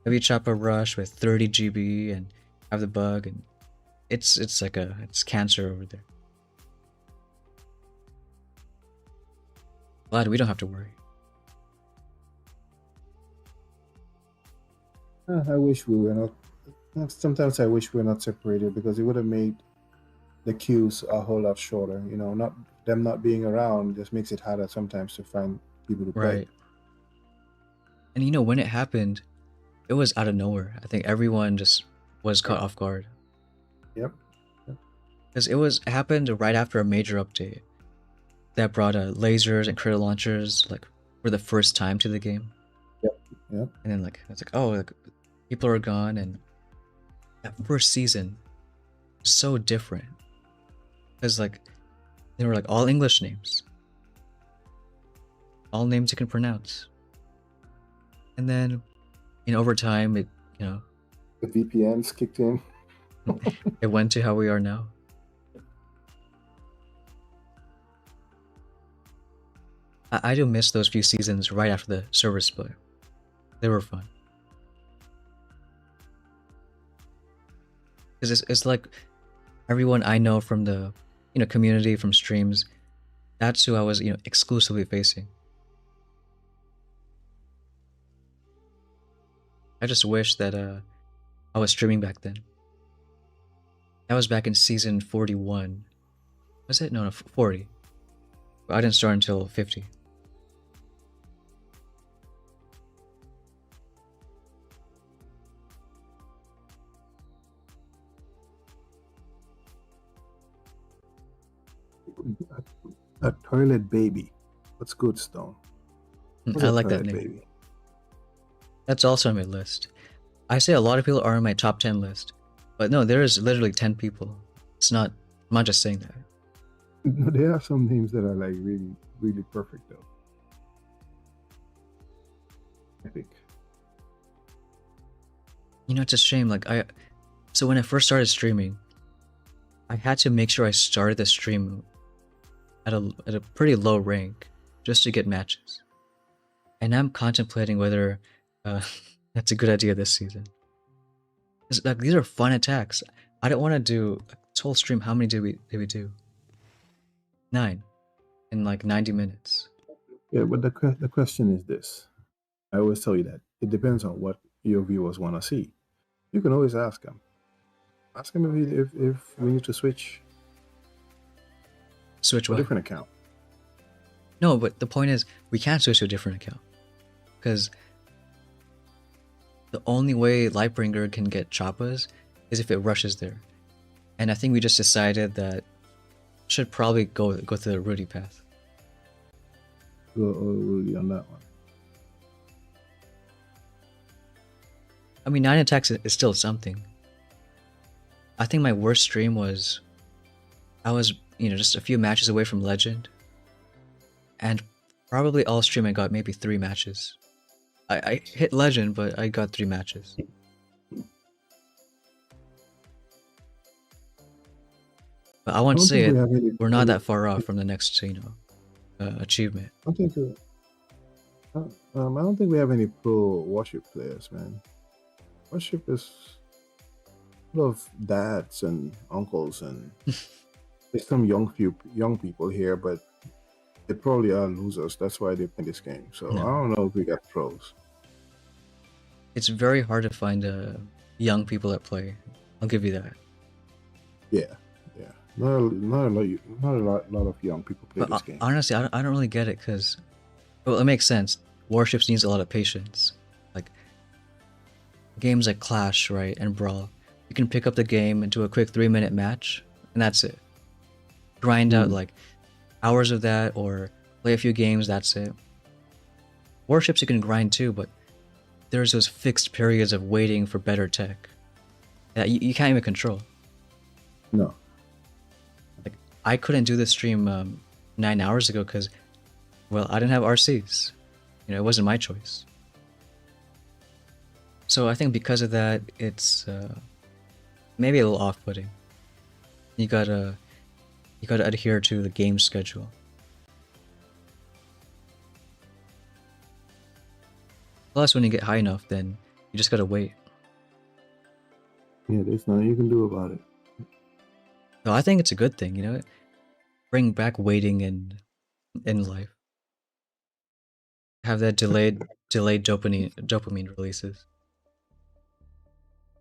heavy chop a rush with 30 GB and have the bug, and it's cancer over there. Glad we don't have to worry. I wish we were not. Sometimes I wish we were not separated because it would have made the queues a whole lot shorter. Not being around just makes it harder sometimes to find people to play. Right. And when it happened, it was out of nowhere. I think everyone just was caught off guard. Yep. Because it happened right after a major update that brought lasers and critter launchers like for the first time to the game. Yep. And then it's like, oh, like, people are gone, and that first season was so different because like they were like all English names, all names you can pronounce, and then over time it The VPNs kicked in. it went to how we are now. I do miss those few seasons right after the server split. They were fun. Because it's like everyone I know from the community, from streams, that's who I was exclusively facing. I just wish that I was streaming back then. That was back in season 41. Was it? No, 40. But I didn't start until 50. A toilet baby. What's good, Stone? I like that name. Baby? That's also on my list. I say a lot of people are on my top 10 list, but no, there is literally 10 people. I'm not just saying that. No, there are some names that are like really, really perfect though. I think. It's a shame. So when I first started streaming, I had to make sure I started the stream at a pretty low rank just to get matches. And I'm contemplating whether that's a good idea this season. Like, these are fun attacks. I don't want to do this whole stream. How many did we do? 9 in like 90 minutes. Yeah, but the question is this. I always tell you that it depends on what your viewers want to see. You can always ask them. Ask them if we need to switch. Switch to a different account. No, but the point is we can't switch to a different account because the only way Lightbringer can get Choppas is if it rushes there, and I think we just decided that should probably go through the Rudy path. Go Rudy on that one. I mean, 9 attacks is still something. I think my worst stream was I was just a few matches away from Legend, and probably all stream I got maybe 3 matches. I hit Legend, but I got 3 matches. But I I won't don't say think we it. have We're not that far off from the next, achievement. I don't think I don't think we have any pro worship players, man. Worship is full of dads and uncles, and there's some young people here, but they probably are losers. That's why they play this game. So I No, don't know if we got pros. it's very hard to find young people that play. I'll give you that. Yeah, yeah. Not a lot of young people play But this game. honestly, I don't really get it because, well, it makes sense. Warships needs a lot of patience. Like games like Clash, right, and Brawl, you can pick up the game and do a quick 3-minute match, and that's it. Grind out Hmm. like hours of that, or play a few games. That's it. Warships you can grind too, but there's those fixed periods of waiting for better tech that you can't even control. No. Like I couldn't do this stream 9 hours ago because, well, I didn't have RCs. It wasn't my choice. So I think because of that, it's maybe a little off-putting. You gotta adhere to the game schedule. Plus, when you get high enough, then you just gotta wait. Yeah, there's nothing you can do about it. So I think it's a good thing, bring back waiting in life. Have that delayed dopamine releases.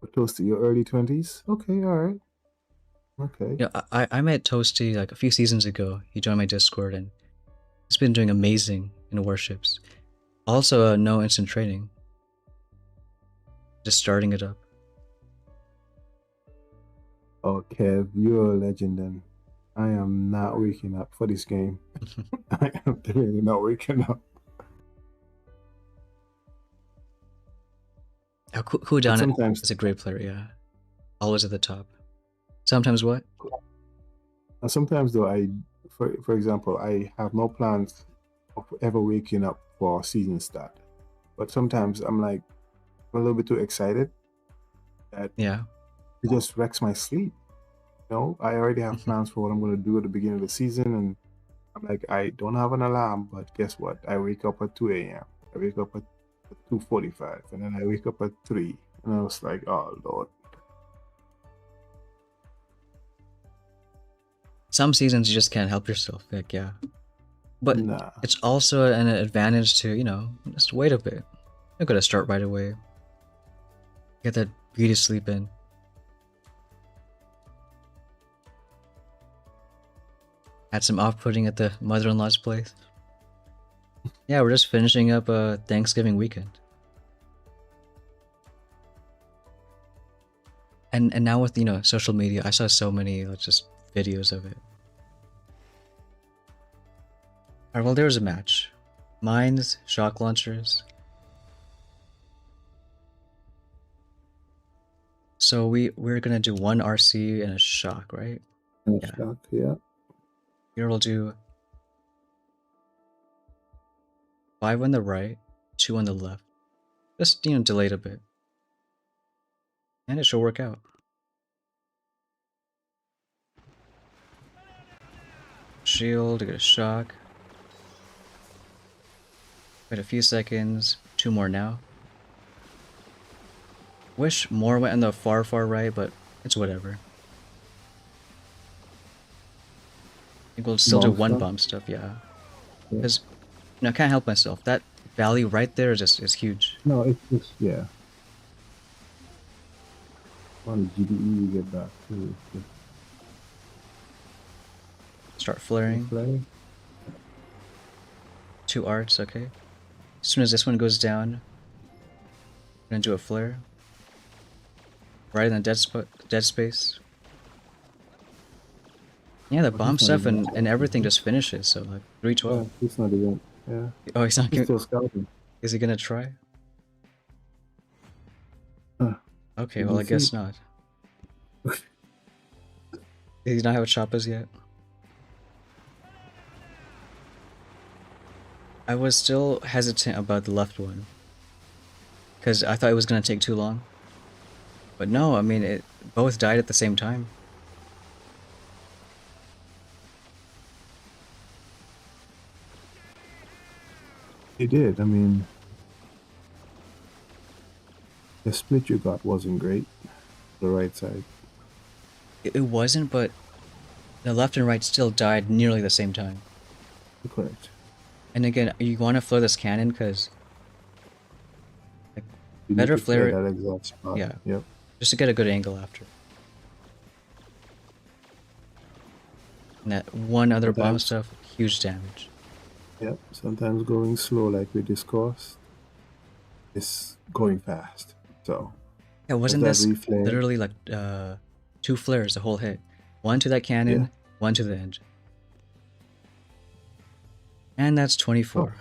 But close to your early 20s? Okay, all right. Okay. I met Toasty like a few seasons ago. He joined my Discord and he's been doing amazing in warships. Also, no instant training. Just starting it up. Oh, Kev, you're a legend then. I am not waking up for this game. I am definitely not waking up. Who But done it sometimes, is a great player, yeah. Always at the top. Sometimes what? sometimes though, for example, I have no plans of ever waking up for season start. But sometimes I'm like a little bit too excited that Yeah. it just wrecks my sleep. I already have plans for what I'm going to do at the beginning of the season, and I'm like, I don't have an alarm, but guess what? I wake up at 2 a.m. I wake up at 2:45, and then I wake up at 3, and I was like, oh Lord. Some seasons you just can't help yourself. Like, yeah. But Nah. it's also an advantage to, just wait a bit. You're gonna start right away. Get that beauty sleep in. Had some off-putting at the mother-in-law's place. Yeah, we're just finishing up a Thanksgiving weekend. And now with, social media, I saw so many just videos of it. Alright, well, there was a match. Mines, shock launchers. So we're gonna do one RC and a shock, right? Yeah. Shock, yeah. Here we'll do 5 on the right, 2 on the left. Just, delayed a bit. And it should work out. Shield, get a shock. Wait a few seconds. 2 more now. Wish more went on the far right, but it's whatever. I think we'll still do Bomb one stuff? bomb stuff, yeah. Because, I can't help myself. That valley right there is huge. No, it's just, yeah. On GDE, you get that too. Start flaring. Play. 2 arts, okay. As soon as this one goes down, I'm gonna do a flare. Right in the dead space. Yeah, the bomb stuff and everything just finishes, so like 312. Yeah, he's not even. Yeah. Oh, he's not He's gonna. still scouting. Is he gonna try? Okay, Did well, you I guess see? not. Did he not have choppas yet? I was still hesitant about the left one. Because I thought it was gonna take too long. But no, I mean, it both died at the same time. He did. I mean, the split you got wasn't great. The right side. It wasn't, but the left and right still died nearly the same time. Correct. And again, you want to flare this cannon because like, You need better to flare flare, that exact spot. yeah, Yep. just to get a good angle after. And that one other bomb Sometimes, stuff, huge damage. yep. Sometimes going slow, like we discussed, is going fast. So Yeah, as wasn't that this reflare, literally like two flares the whole hit? One to that yeah. cannon, one to the engine. And that's Oh, 24.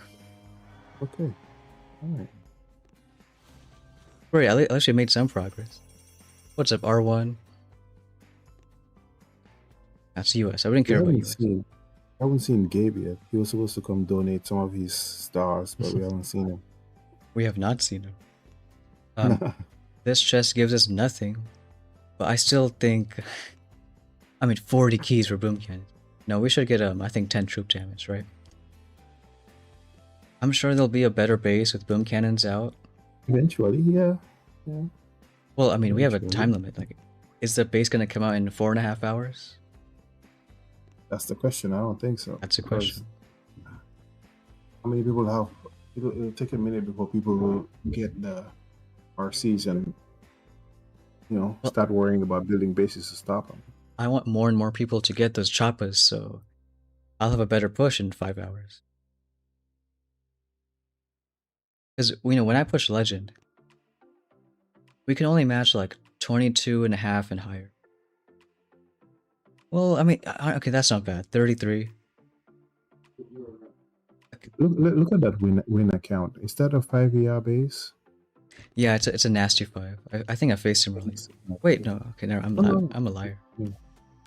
okay. All right. Great, at least we made some progress. What's up, R1? That's US. I wouldn't We care about haven't US. seen. I haven't seen Gabe yet. He was supposed to come donate some of his stars, but we haven't seen We have not seen him. him. This chest gives us nothing, but I still think, I mean, 40 keys for boom cannons. No, we should get I think 10 troop damage, right? I'm sure there'll be a better base with boom cannons out. Eventually, yeah. Yeah. Well, I mean, we have a time Eventually. limit. Like, is the base gonna come out in 4.5 hours? That's the question. I don't think so. That's a Because question. how many people have it'll take a minute before people will get the RCs and Well, start worrying about building bases to stop them. I want more and more people to get those choppas, so I'll have a better push in 5 hours. Because, when I push Legend, we can only match like 22 and a half and higher. Well, I mean, okay, that's not bad. 33. Look at that win account. Is that a 5 ER base? Yeah, it's a nasty 5. I think I faced him early. Wait, no, okay, no, Oh, no. I'm a liar. Yeah.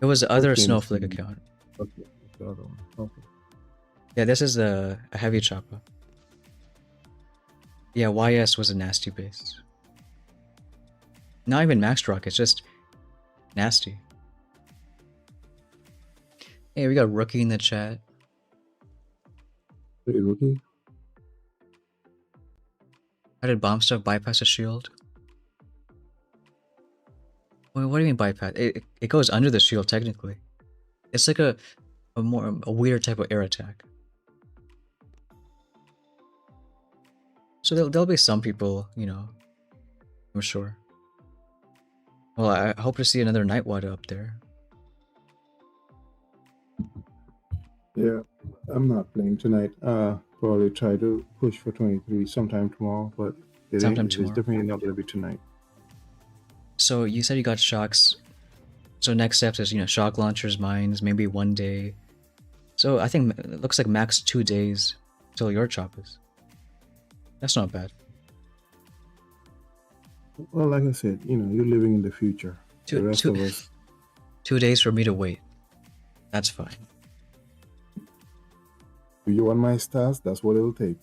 It was the Both other games. Snowflake account. Okay, the other one. Okay. Yeah, this is a heavy chopper. Yeah, YS was a nasty base. Not even max rock, it's just nasty. Hey, we got Rookie in the chat. Hey, Rookie. How did bomb stuff bypass a shield? Wait, what do you mean bypass? It goes under the shield technically. It's like a weird type of air attack. So there'll be some people, I'm sure. Well, I hope to see another Nightwater up there. Yeah, I'm not playing tonight. Probably try to push for 23 sometime tomorrow, but it's definitely not gonna be tonight. So you said you got shocks. So next steps is shock launchers, mines, maybe 1 day. So I think it looks like max 2 days till your choppers. That's not bad. Well, like I said, you're living in the future. The rest of us. 2 days for me to wait. That's fine. If you want my stars, that's what it'll take.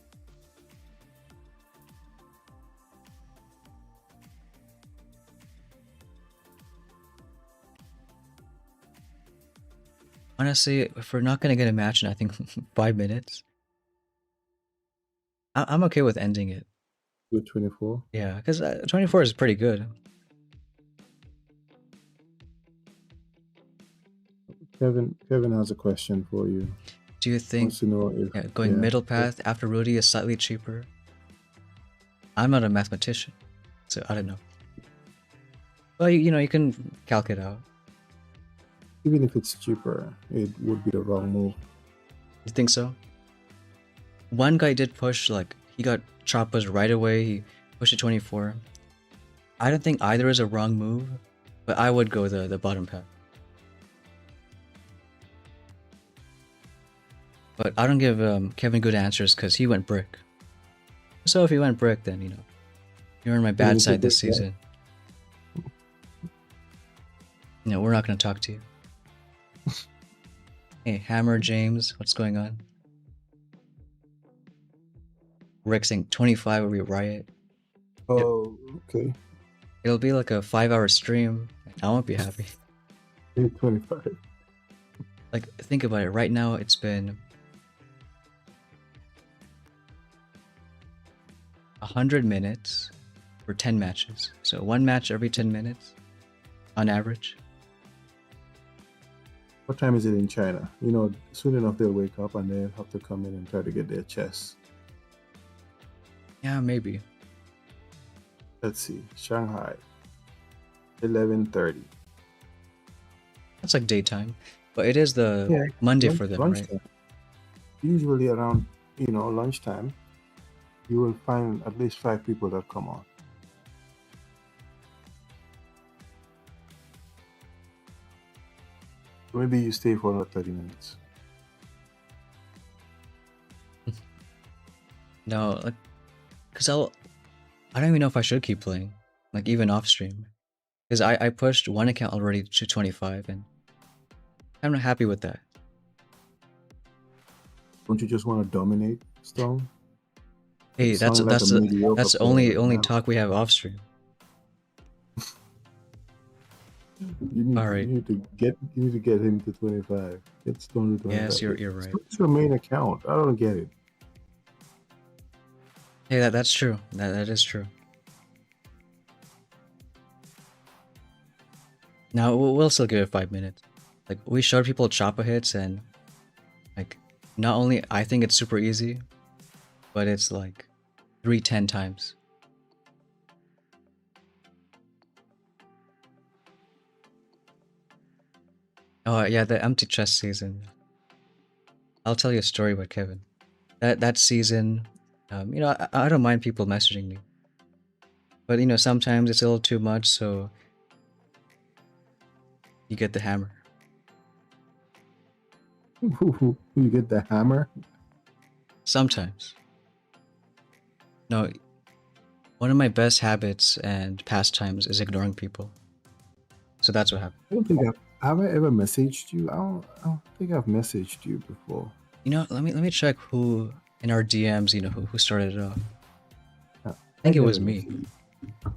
Honestly, if we're not gonna get a match in I think 5 minutes, I'm okay with ending it. With 24? Yeah, because 24 is pretty good. Kevin has a question for you. Do you think going middle path after Rudy is slightly cheaper? I'm not a mathematician, so I don't know. Well, you can calc it out. Even if it's cheaper, it would be the wrong move. You think so? One guy did push, like, he got choppas right away, he pushed to 24. I don't think either is a wrong move, but I would go the bottom path. But I don't give Kevin good answers because he went brick. So if he went brick, then, you're on my bad side this season. No, we're not going to talk to you. Hey, Hammer James, what's going on? Rick saying 25 will be riot. Oh, okay. It'll be like a 5-hour stream. I won't be happy. 25. Like, think about it. Right now, it's been 100 minutes for 10 matches. So one match every 10 minutes on average. What time is it in China? You know, soon enough they'll wake up and they'll have to come in and try to get their chess. Yeah, maybe. Let's see, Shanghai, 11:30. That's like daytime, but it is the Monday for them, right? Lunchtime. Usually around lunchtime, you will find at least 5 people that come on. Maybe you stay for another 30 minutes. No, like, cause I don't even know if I should keep playing, like even off stream, because I pushed one account already to 25, and I'm not happy with that. Don't you just want to dominate, Stone? Hey, You that's sound like a mediocre that's player only right only now. talk we have off stream. All right. You need to get him to 25. Get Stone to 25. Yes, you're right. It's your main account. I don't get it. Hey, that's true. That is true. Now we'll still give it 5 minutes. Like we showed people choppa hits, and like not only I think it's super easy, but it's like 3-10 times. Oh yeah, the empty chest season. I'll tell you a story about Kevin. That season, I don't mind people messaging me, but sometimes it's a little too much, so you get the hammer. You get the hammer? Sometimes. No, one of my best habits and pastimes is ignoring people. So that's what happened. I don't think have I ever messaged you? I don't think I've messaged you before. Let me check who in our DMs, who started it off. I think it never was me. messaged you. I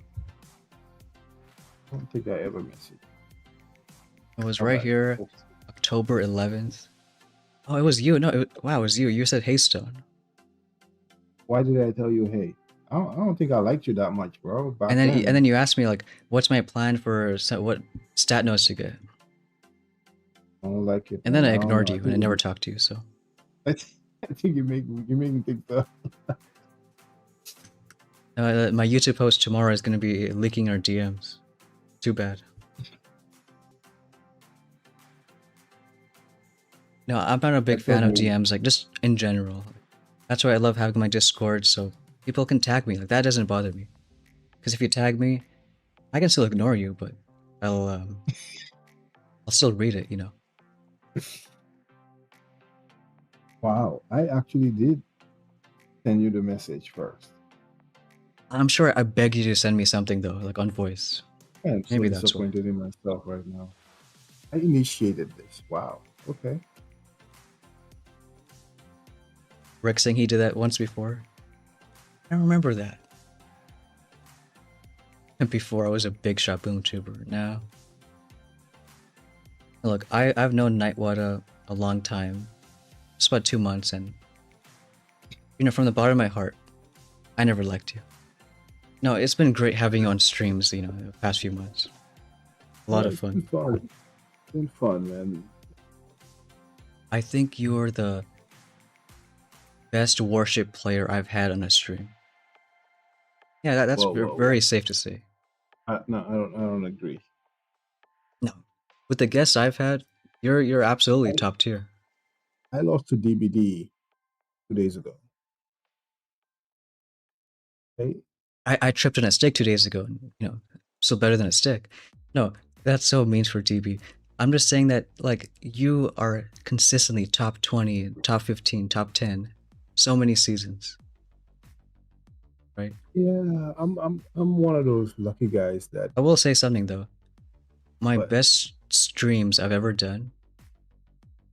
don't think I ever messaged. It was right here, October 11th. Oh, it was you. No, wow, it was you. You said, "Hey, Stone." Why did I tell you, hey? I don't think I liked you that much, bro. Back And then. then you asked me like, "What's my plan for what stat notes to get?" I don't like it. And then I don't ignored know. you and I never talked to you. So I think you make me think that. my YouTube post tomorrow is gonna be leaking our DMs. Too bad. No, I'm not a big fan of DMs, like just in general. That's why I love having my Discord, so people can tag me. Like that doesn't bother me. Because if you tag me, I can still ignore you, but I'll still read it. Wow, I actually did send you the message first. I'm sure I beg you to send me something though, like on voice. I'm so Maybe that's why. disappointed in myself right now. I initiated this. Wow. Okay. Rick saying he did that once before. I don't remember that. And before I was a big shot boom tuber. Now, look, I've known Nightwada a long time, just about 2 months, and from the bottom of my heart, I never liked you. No, it's been great having you on streams, the past few months. A lot of fun. It's been fun, man. I think you're the best Warship player I've had on a stream. Yeah, that's very safe to say. No, I don't agree. No, with the guests I've had, you're absolutely top tier. I lost to DBD 2 days ago. Okay. I tripped on a stick 2 days ago, and still better than a stick. No, that's so mean for DB. I'm just saying that like you are consistently top 20, top 15, top 10, so many seasons. Right? Yeah, I'm one of those lucky guys that I will say something though. My best streams I've ever done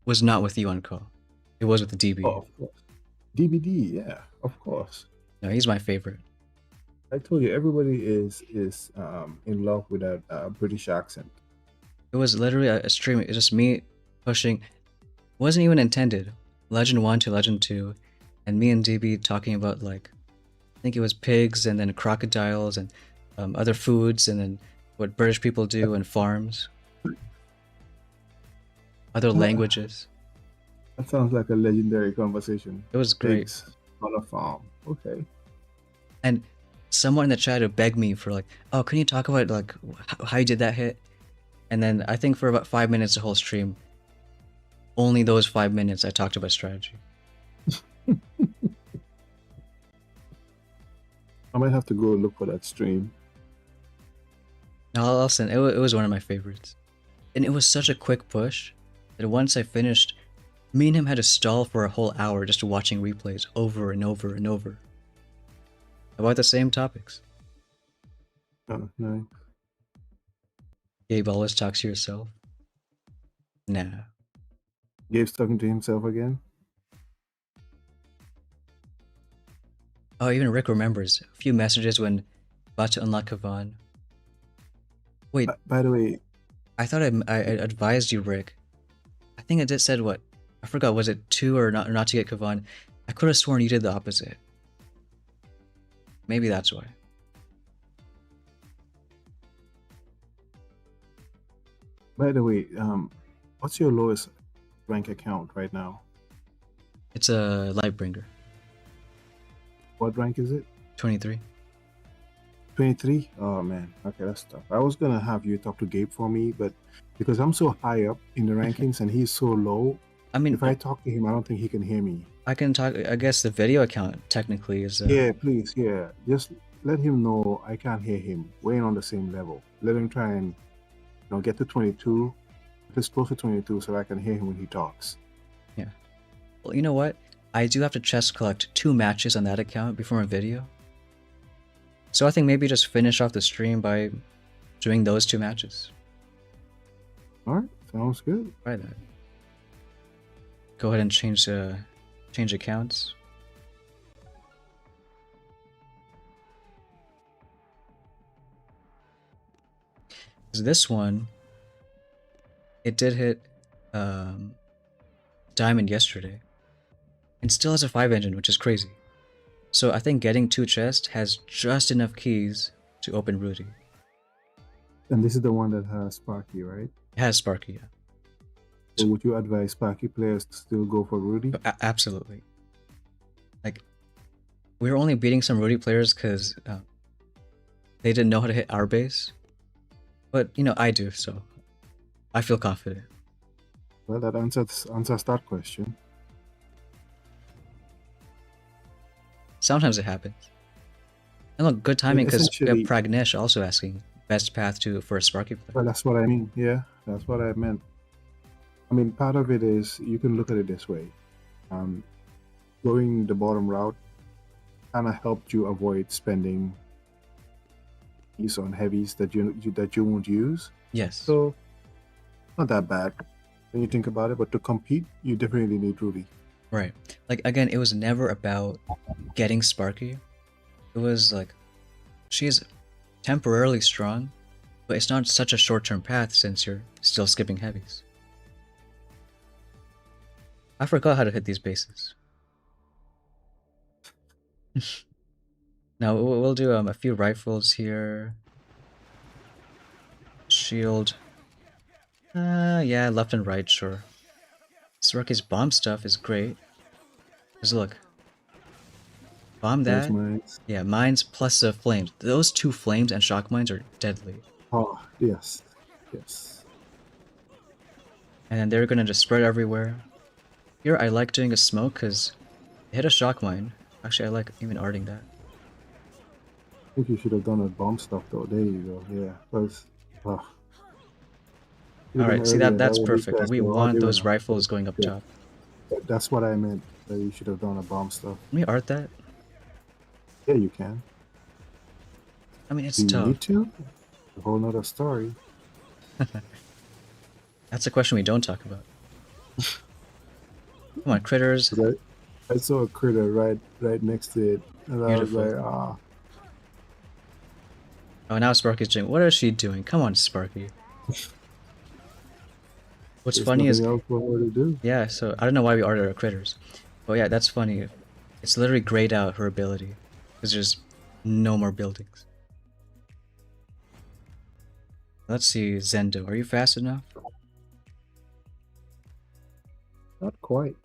was not with you on call. It was with the DB. Oh, of course. DBD, yeah, of course. No, he's my favorite. I told you, everybody is in love with that British accent. It was literally a stream. It's just me pushing. It wasn't even intended. Legend 1 to Legend 2, and me and DB talking about like think it was pigs and then crocodiles and other foods and then what British people do and farms, other languages. That sounds like a legendary conversation. It was great. Pigs on a farm. Okay. And someone in the chat would beg me for like, oh, can you talk about like how you did that hit? And then I think for about 5 minutes the whole stream, only those 5 minutes I talked about strategy. I might have to go look for that stream. No, listen, it was one of my favorites. And it was such a quick push that once I finished, me and him had to stall for a whole hour just watching replays over and over and over about the same topics. Oh, no. Gabe always talks to yourself. Nah. Gabe's talking to himself again. Oh, even Rick remembers a few messages when about to unlock Kavan. Wait, By the way, I thought I advised you, Rick. I think I said what? I forgot. Was it 2 or not to get Kavan? I could have sworn you did the opposite. Maybe that's why. by the way, what's your lowest rank account right now? It's a Lightbringer. What rank is it? 23. 23? Oh man, okay, that's tough. I was gonna have you talk to Gabe for me, but because I'm so high up in the rankings and he's so low, I mean, if I talk to him, I don't think he can hear me. I can talk. I guess the video account technically is. Yeah, please, yeah. Just let him know I can't hear him. We're on the same level. Let him try and get to 22, just close to 22, so I can hear him when he talks. Yeah. Well, you know what? I do have to chest collect 2 matches on that account before my video. So I think maybe just finish off the stream by doing those 2 matches. All right, sounds good. Try that. Go ahead and change accounts. This one, it did hit Diamond yesterday, and still has a 5 engine, which is crazy. So I think getting 2 chests has just enough keys to open Rudy. And this is the one that has Sparky, right? It has Sparky, yeah. So would you advise Sparky players to still go for Rudy? Absolutely. Like, we were only beating some Rudy players because they didn't know how to hit our base. But, I do, so I feel confident. Well, that answers that question. Sometimes it happens. And look, good timing because we have Pragnesh also asking best path for a Sparky player. Well, that's what I mean. Yeah, that's what I meant. I mean, part of it is you can look at it this way. Going the bottom route kind of helped you avoid spending keys on heavies that you won't use. Yes. So not that bad when you think about it. But to compete, you definitely need Rudy. Right. Like, again, it was never about getting Sparky. It was like, she's temporarily strong, but it's not such a short-term path since you're still skipping heavies. I forgot how to hit these bases. Now, we'll do a few rifles here. Shield. Yeah, left and right, sure. Sparky's bomb stuff is great. Because look. Bomb that. Mines. Yeah, mines plus the flames. Those 2 flames and shock mines are deadly. Oh, yes. Yes. And then they're gonna just spread everywhere. Here, I like doing a smoke because hit a shock mine. Actually, I like even arting that. I think you should have done a bomb stuff though. There you go. Yeah. Because, Alright, see that's perfect. We want those rifles going up top. That's what I meant. That you should have done a bomb stuff. Can we art that? Yeah, you can. I mean, it's Do you tough. need to? A whole nother story. That's a question we don't talk about. Come on, critters. I saw a critter right next to it. And Beautiful. I was like, ah. Oh, now Sparky's doing. What is she doing? Come on, Sparky. What's funny is, else for her to do. yeah. So I don't know why we ordered our critters, but yeah, that's funny. It's literally grayed out her ability because there's no more buildings. Let's see, Zendo, are you fast enough? Not quite.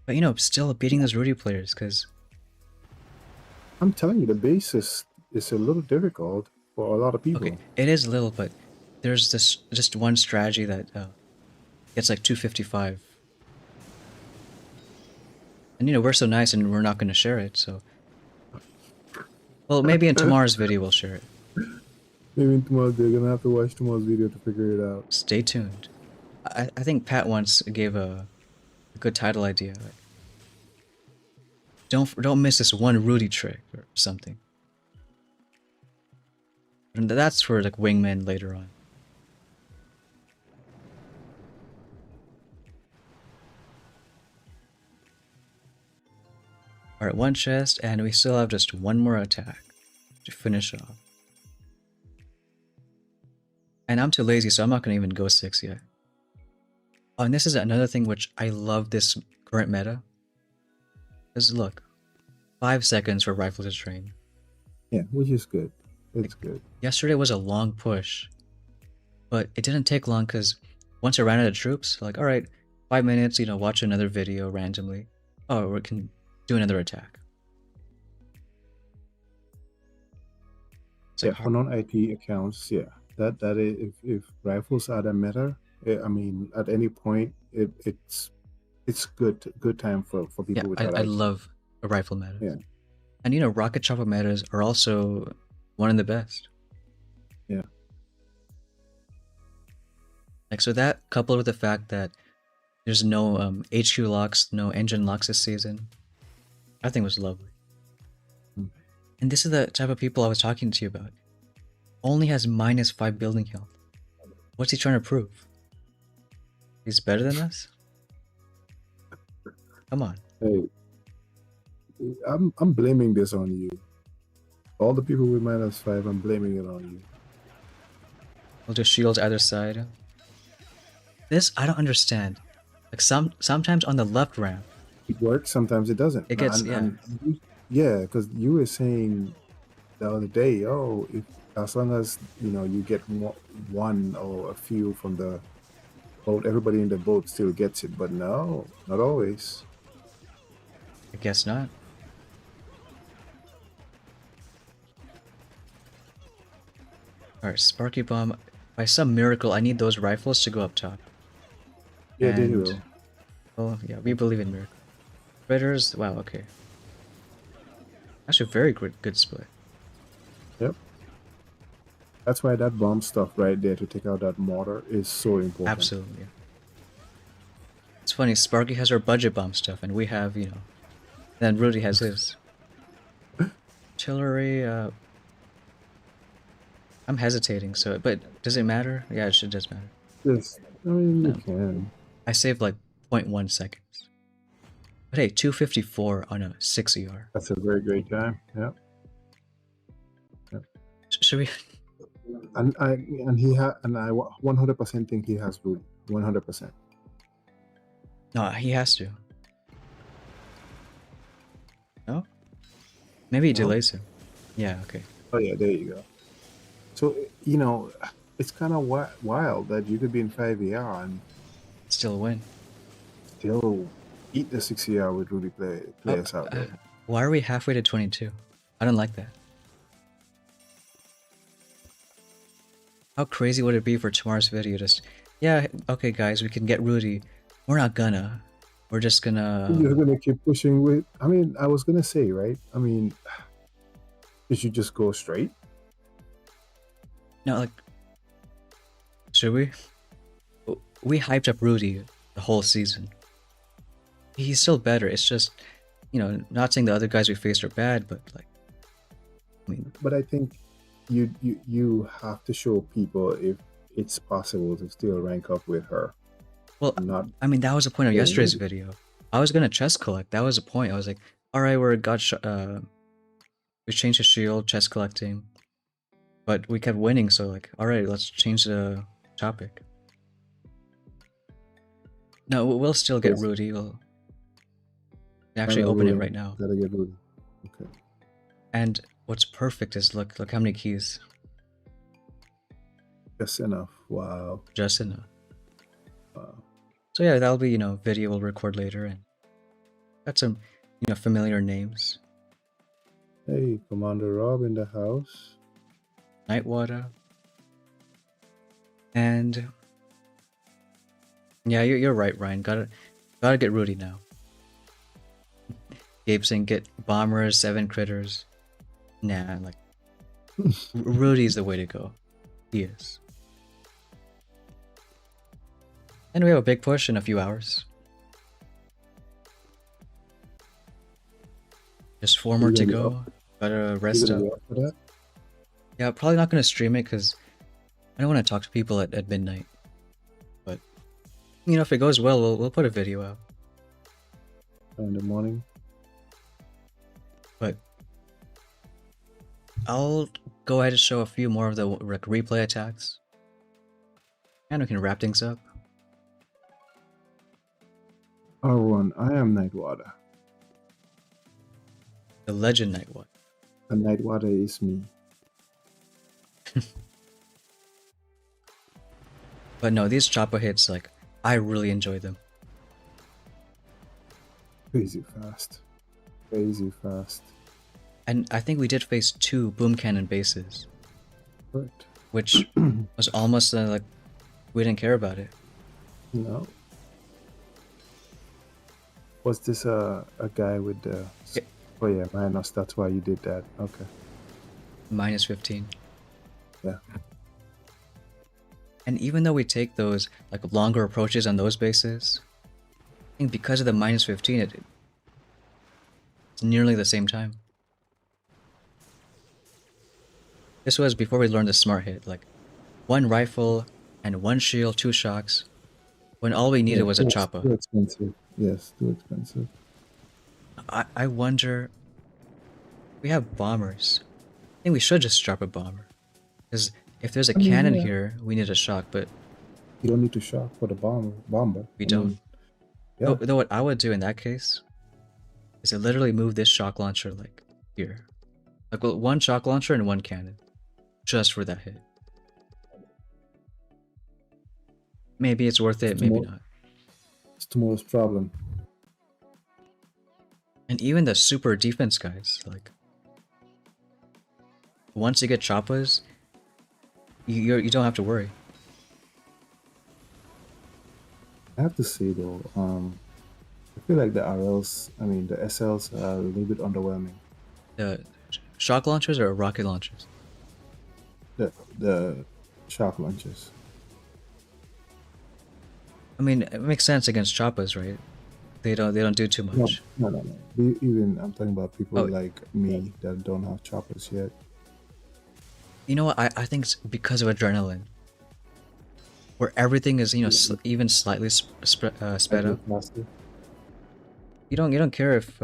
But you know, still beating those Rudy players, because I'm telling you, the base is a little difficult for a lot of people. okay, it is little, but there's this just one strategy that gets like 255. And you know, we're so nice and we're not going to share it, so... Well, maybe in tomorrow's video we'll share it. Maybe in tomorrow they're gonna have to watch tomorrow's video to figure it out. Stay tuned. I think Pat once gave a good title idea. Like, don't miss this one Rudy trick or something. And that's for like wingmen later on. Alright, one chest, and we still have just one more attack to finish off. And I'm too lazy, so I'm not going to even go 6 yet. Oh, and this is another thing which I love this current meta. Because look, 5 seconds for rifle to train. Yeah, which is good. It's good. Yesterday was a long push, but it didn't take long because once I ran out of troops, like, alright, 5 minutes, you know, watch another video randomly. Oh, we can do another attack. It's Yeah, like for non-IT accounts, yeah. That is, if rifles are the meta, I mean, at any point, it's good time for yeah, people with I IT. love a rifle meta. Yeah. And you know, rocket chopper metas are also one of the best. Yeah. Like, so that coupled with the fact that there's no HQ locks, no engine locks this season, I think was lovely. Mm. And this is the type of people I was talking to you about. Only has -5 building health. What's he trying to prove? He's better than us? Come on. Hey, I'm blaming this on you. All the people with -5, I'm blaming it on you. We'll do shields either side. This, I don't understand. Like, sometimes on the left ramp, It works, sometimes it doesn't. it gets, yeah. Yeah, because you were saying the other day, oh, if as long as you know you get one or a few from the boat, everybody in the boat still gets it. But no, not always. I guess not. Alright, Sparky Bomb. By some miracle, I need those rifles to go up top. Yeah, they And- will. Oh, yeah, we believe in miracle. Raiders, wow, okay. Actually, very good split. Yep. That's why that bomb stuff right there to take out that mortar is so important. Absolutely. Yeah. It's funny, Sparky has our budget bomb stuff, and we have, you know, then Rudy has his. Artillery, I'm hesitating, so, but does it matter? Yeah, it does matter. Yes, I mean you No. can. I saved like 0.1 seconds. But hey, 254 on a 6 ER. That's a very great time. Yeah. Should we? And I 100% think he has food. 100%. No, he has to. No? Maybe he No? delays him. Yeah, okay. Oh yeah, there you go. So you know, it's kind of wild that you could be in 5 ER and Still a win. still eat the 6 ER with Rudy players out there. Why are we halfway to 22? I don't like that. How crazy would it be for tomorrow's video? Just, yeah, okay guys, we can get Rudy. We're not gonna. We're just gonna... You're gonna keep pushing with. I mean, I was gonna say, right? I mean, you should just go straight. No, like... Should we? We hyped up Rudy the whole season. He's still better. It's just, you know, not saying the other guys we faced are bad, but like... I mean, But I think you have to show people if it's possible to still rank up with her. well, Not I mean, that was the point of Yeah, yesterday's maybe. video. I was gonna chest collect. That was the point. I was like, alright, we changed the shield, chest collecting. But we kept winning, so like, alright, let's change the topic. No, we'll still get Yes. Rudy. We'll actually know open it Rudy. right now. Gotta get Rudy. Okay. And what's perfect is look how many keys. Just enough. Wow. Just enough. Wow. So yeah, that'll be, video we'll record later, and got some, familiar names. Hey, Commander Rob in the house. Nightwater. And yeah, you're right, Ryan. Gotta get Rudy now. Gabe saying get bombers, 7 critters. Nah, like Rudy's the way to go. He is. And we have a big push in a few hours. Just 4 more to gonna be go. up? Gotta You rest gonna up. be up for that? Yeah, probably not gonna stream it because I don't want to talk to people at midnight. But if it goes well, we'll put a video out. In the morning? But I'll go ahead and show a few more of the replay attacks. And we can wrap things up. R1, I am Nightwater. The Legend Nightwater. And Nightwater is me. But no, these chopper hits, like, I really enjoy them. Crazy fast. Crazy fast. And I think we did face 2 boom cannon bases, Correct. which was almost like we didn't care about it. No. Was this a guy with the... Yeah. Oh yeah, minus. That's why you did that. Okay. Minus 15. Yeah. And even though we take those like longer approaches on those bases, I think because of the minus 15, it's nearly the same time. This was before we learned the smart hit, like 1 rifle and 1 shield, 2 shocks, when all we needed was a chopper. Too expensive. Yes, too expensive. I wonder, we have bombers. I think we should just drop a bomber, because if there's a cannon here, we need a shock, but you don't need to shock for the bomber. We don't. Yeah. Though what I would do in that case is to literally move this shock launcher like here. Like 1 shock launcher and 1 cannon. Just for that hit. Maybe it's worth it, maybe not. It's tomorrow's problem. And even the super defense guys, like once you get choppers, you don't have to worry. I have to say though, I feel like the RLs, I mean the SLs are a little bit underwhelming. The shock launchers or rocket launchers? The shock launchers. I mean, it makes sense against choppers, right? They don't do too much. No. Even I'm talking about people like me that don't have choppers yet. You know what? I think it's because of adrenaline, where everything is even slightly sped up. You don't care if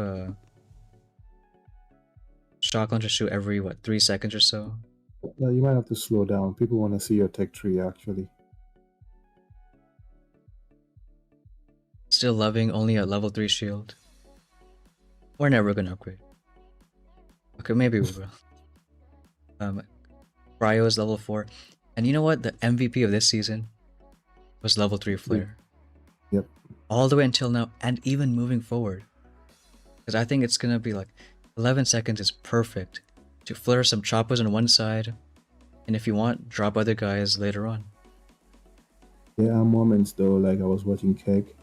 shock launchers shoot every 3 seconds or so. No, you might have to slow down. People want to see your tech tree actually. Still loving only a level 3 shield. We're never gonna upgrade. Okay, maybe we will. Cryo is level 4. And you know what? The MVP of this season was level 3 flare. Yep. All the way until now, and even moving forward. Because I think it's gonna be like 11 seconds is perfect to flare some choppers on one side, and if you want, drop other guys later on. There are moments though, like I was watching Keg,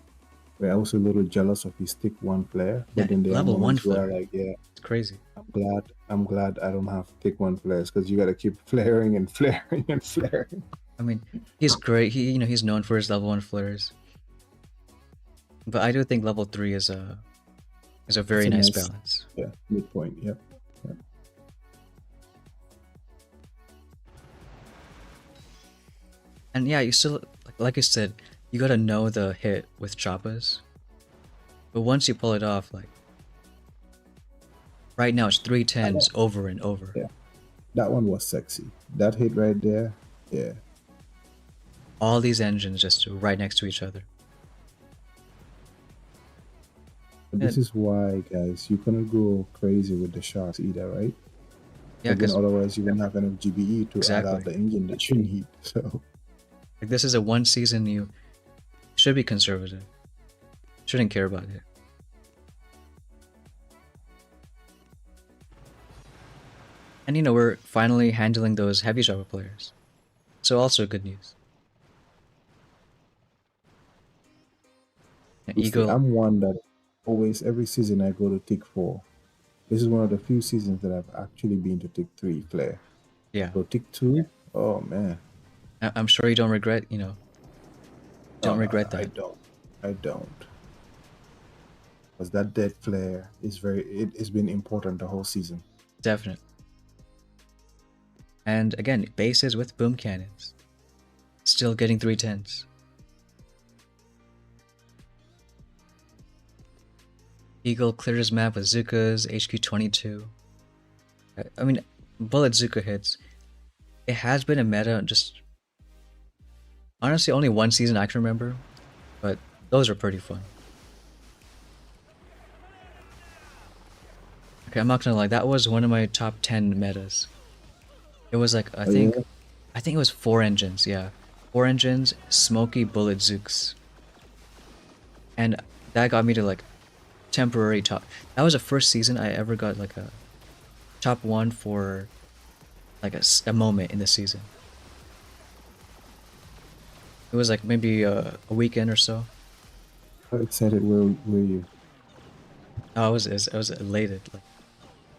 where I was a little jealous of his tick 1 flare. But then there level are 1 moments where flare. like, yeah, it's crazy. I'm glad I don't have tick 1 flares, because you gotta keep flaring and flaring and flaring. I mean, he's great. He's known for his level 1 flares. But I do think level 3 is a very nice balance. Yeah, midpoint. Yep. And yeah, you still, like I said, you gotta know the hit with choppers. But once you pull it off, like right now it's 310s over and over. Yeah, that one was sexy. That hit right there, yeah. All these engines just right next to each other. But Yeah, this is why, guys, you couldn't go crazy with the sharks either, right? yeah, Because then because otherwise you won't have enough GBE to add out exactly. the engine that you need. So Like this is a one season you should be conservative. Shouldn't care about it. And we're finally handling those heavy shovel players. So also good news. you see, Eagle, I'm one that always every season I go to Tick 4. This is one of the few seasons that I've actually been to Tick 3 Flare. yeah. So Tick 2, oh man. I'm sure you don't regret, Oh don't no, regret I that. don't. I don't. Because that dead flare is it's been important the whole season. Definite. And again, bases with boom cannons. Still getting 310s. Eagle clears map with Zukas, HQ22. I mean, bullet Zuka hits. It has been a meta just honestly only one season I can remember, but those are pretty fun. Okay, I'm not gonna lie, that was one of my top 10 metas. It was like I Oh think yeah. I think it was 4 engines, yeah. 4 engines, smoky bullet Zooks. And that got me to like temporary top. That was the first season I ever got like a top 1 for like a moment in the season. It was like maybe a weekend or so. How excited were you? I was elated. Like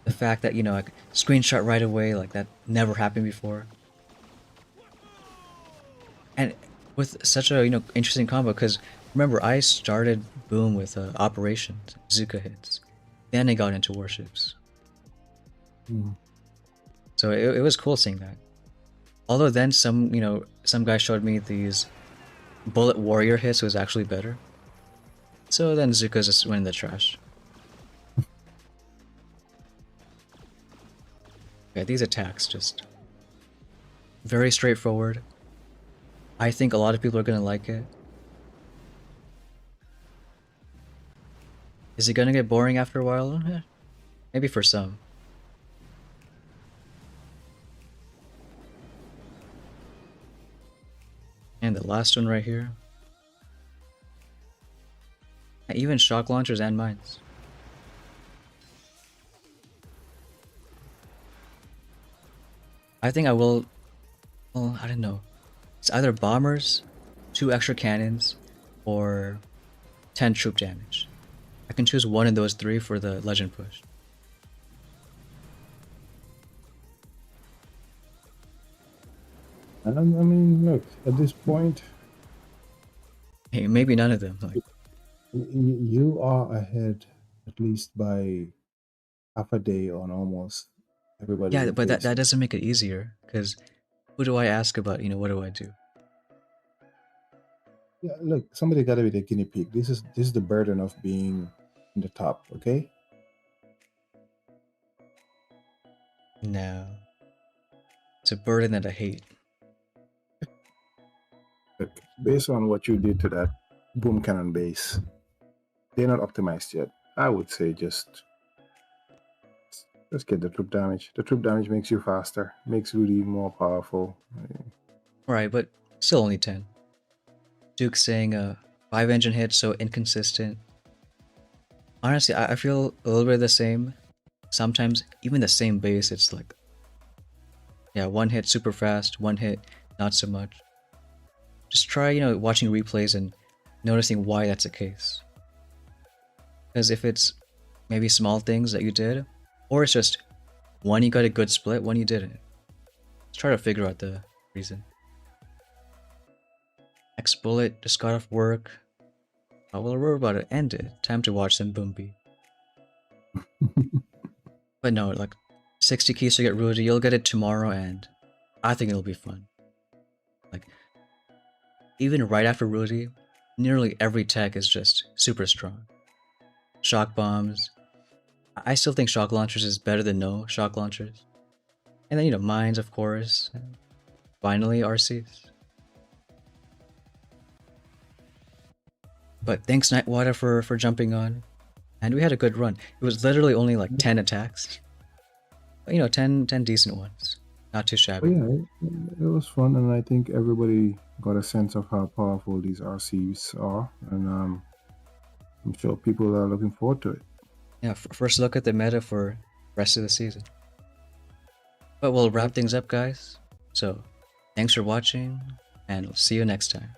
the fact that like screenshot right away, like that never happened before. And with such a interesting combo, because remember I started Boom with operations, Zuka hits, then I got into warships. Mm. So it was cool seeing that. Although then some guy showed me these bullet warrior hits was actually better. So then Zuka just went in the trash. Yeah, these attacks just very straightforward. I think a lot of people are gonna like it. Is it gonna get boring after a while? Maybe for some. And the last one right here. Even shock launchers and mines. I think I will. Well, I don't know. It's either bombers, 2 extra cannons, or 10 troop damage. I can choose one of those 3 for the legend push. And I mean, look, at this point, Hey, maybe none of them. Like, you are ahead at least by half a day on almost everybody yeah, you're but that facing. doesn't make it easier. Because who do I ask about? What do I do? Yeah, look, somebody got to be the guinea pig. This is the burden of being in the top. Okay. No, it's a burden that I hate. Look, based on what you did to that boom cannon base, they're not optimized yet. I would say just get the troop damage. The troop damage makes you faster, makes Rudy more powerful. Right, but still only 10. Duke saying 5 engine hit, so inconsistent. Honestly, I feel a little bit the same. Sometimes even the same base, it's like, yeah, 1 hit super fast, 1 hit not so much. Just try, watching replays and noticing why that's the case. Because if it's maybe small things that you did, or it's just one you got a good split, one you didn't. Let's try to figure out the reason. X bullet just got off work. Oh, well, we're about to end it. Time to watch some Boombi. But no, like 60 keys to get Rudy. You'll get it tomorrow, and I think it'll be fun. Like even right after Rudy, nearly every tech is just super strong. Shock bombs. I still think shock launchers is better than no shock launchers. And then mines, of course. And finally, RCs. But thanks Nightwater for jumping on. And we had a good run. It was literally only like 10 attacks. But, 10 decent ones. Not too But shabby. yeah, it was fun, and I think everybody got a sense of how powerful these RCs are, and I'm sure people are looking forward to it. Yeah, first look at the meta for rest of the season. But we'll wrap things up, guys. So, thanks for watching, and we'll see you next time.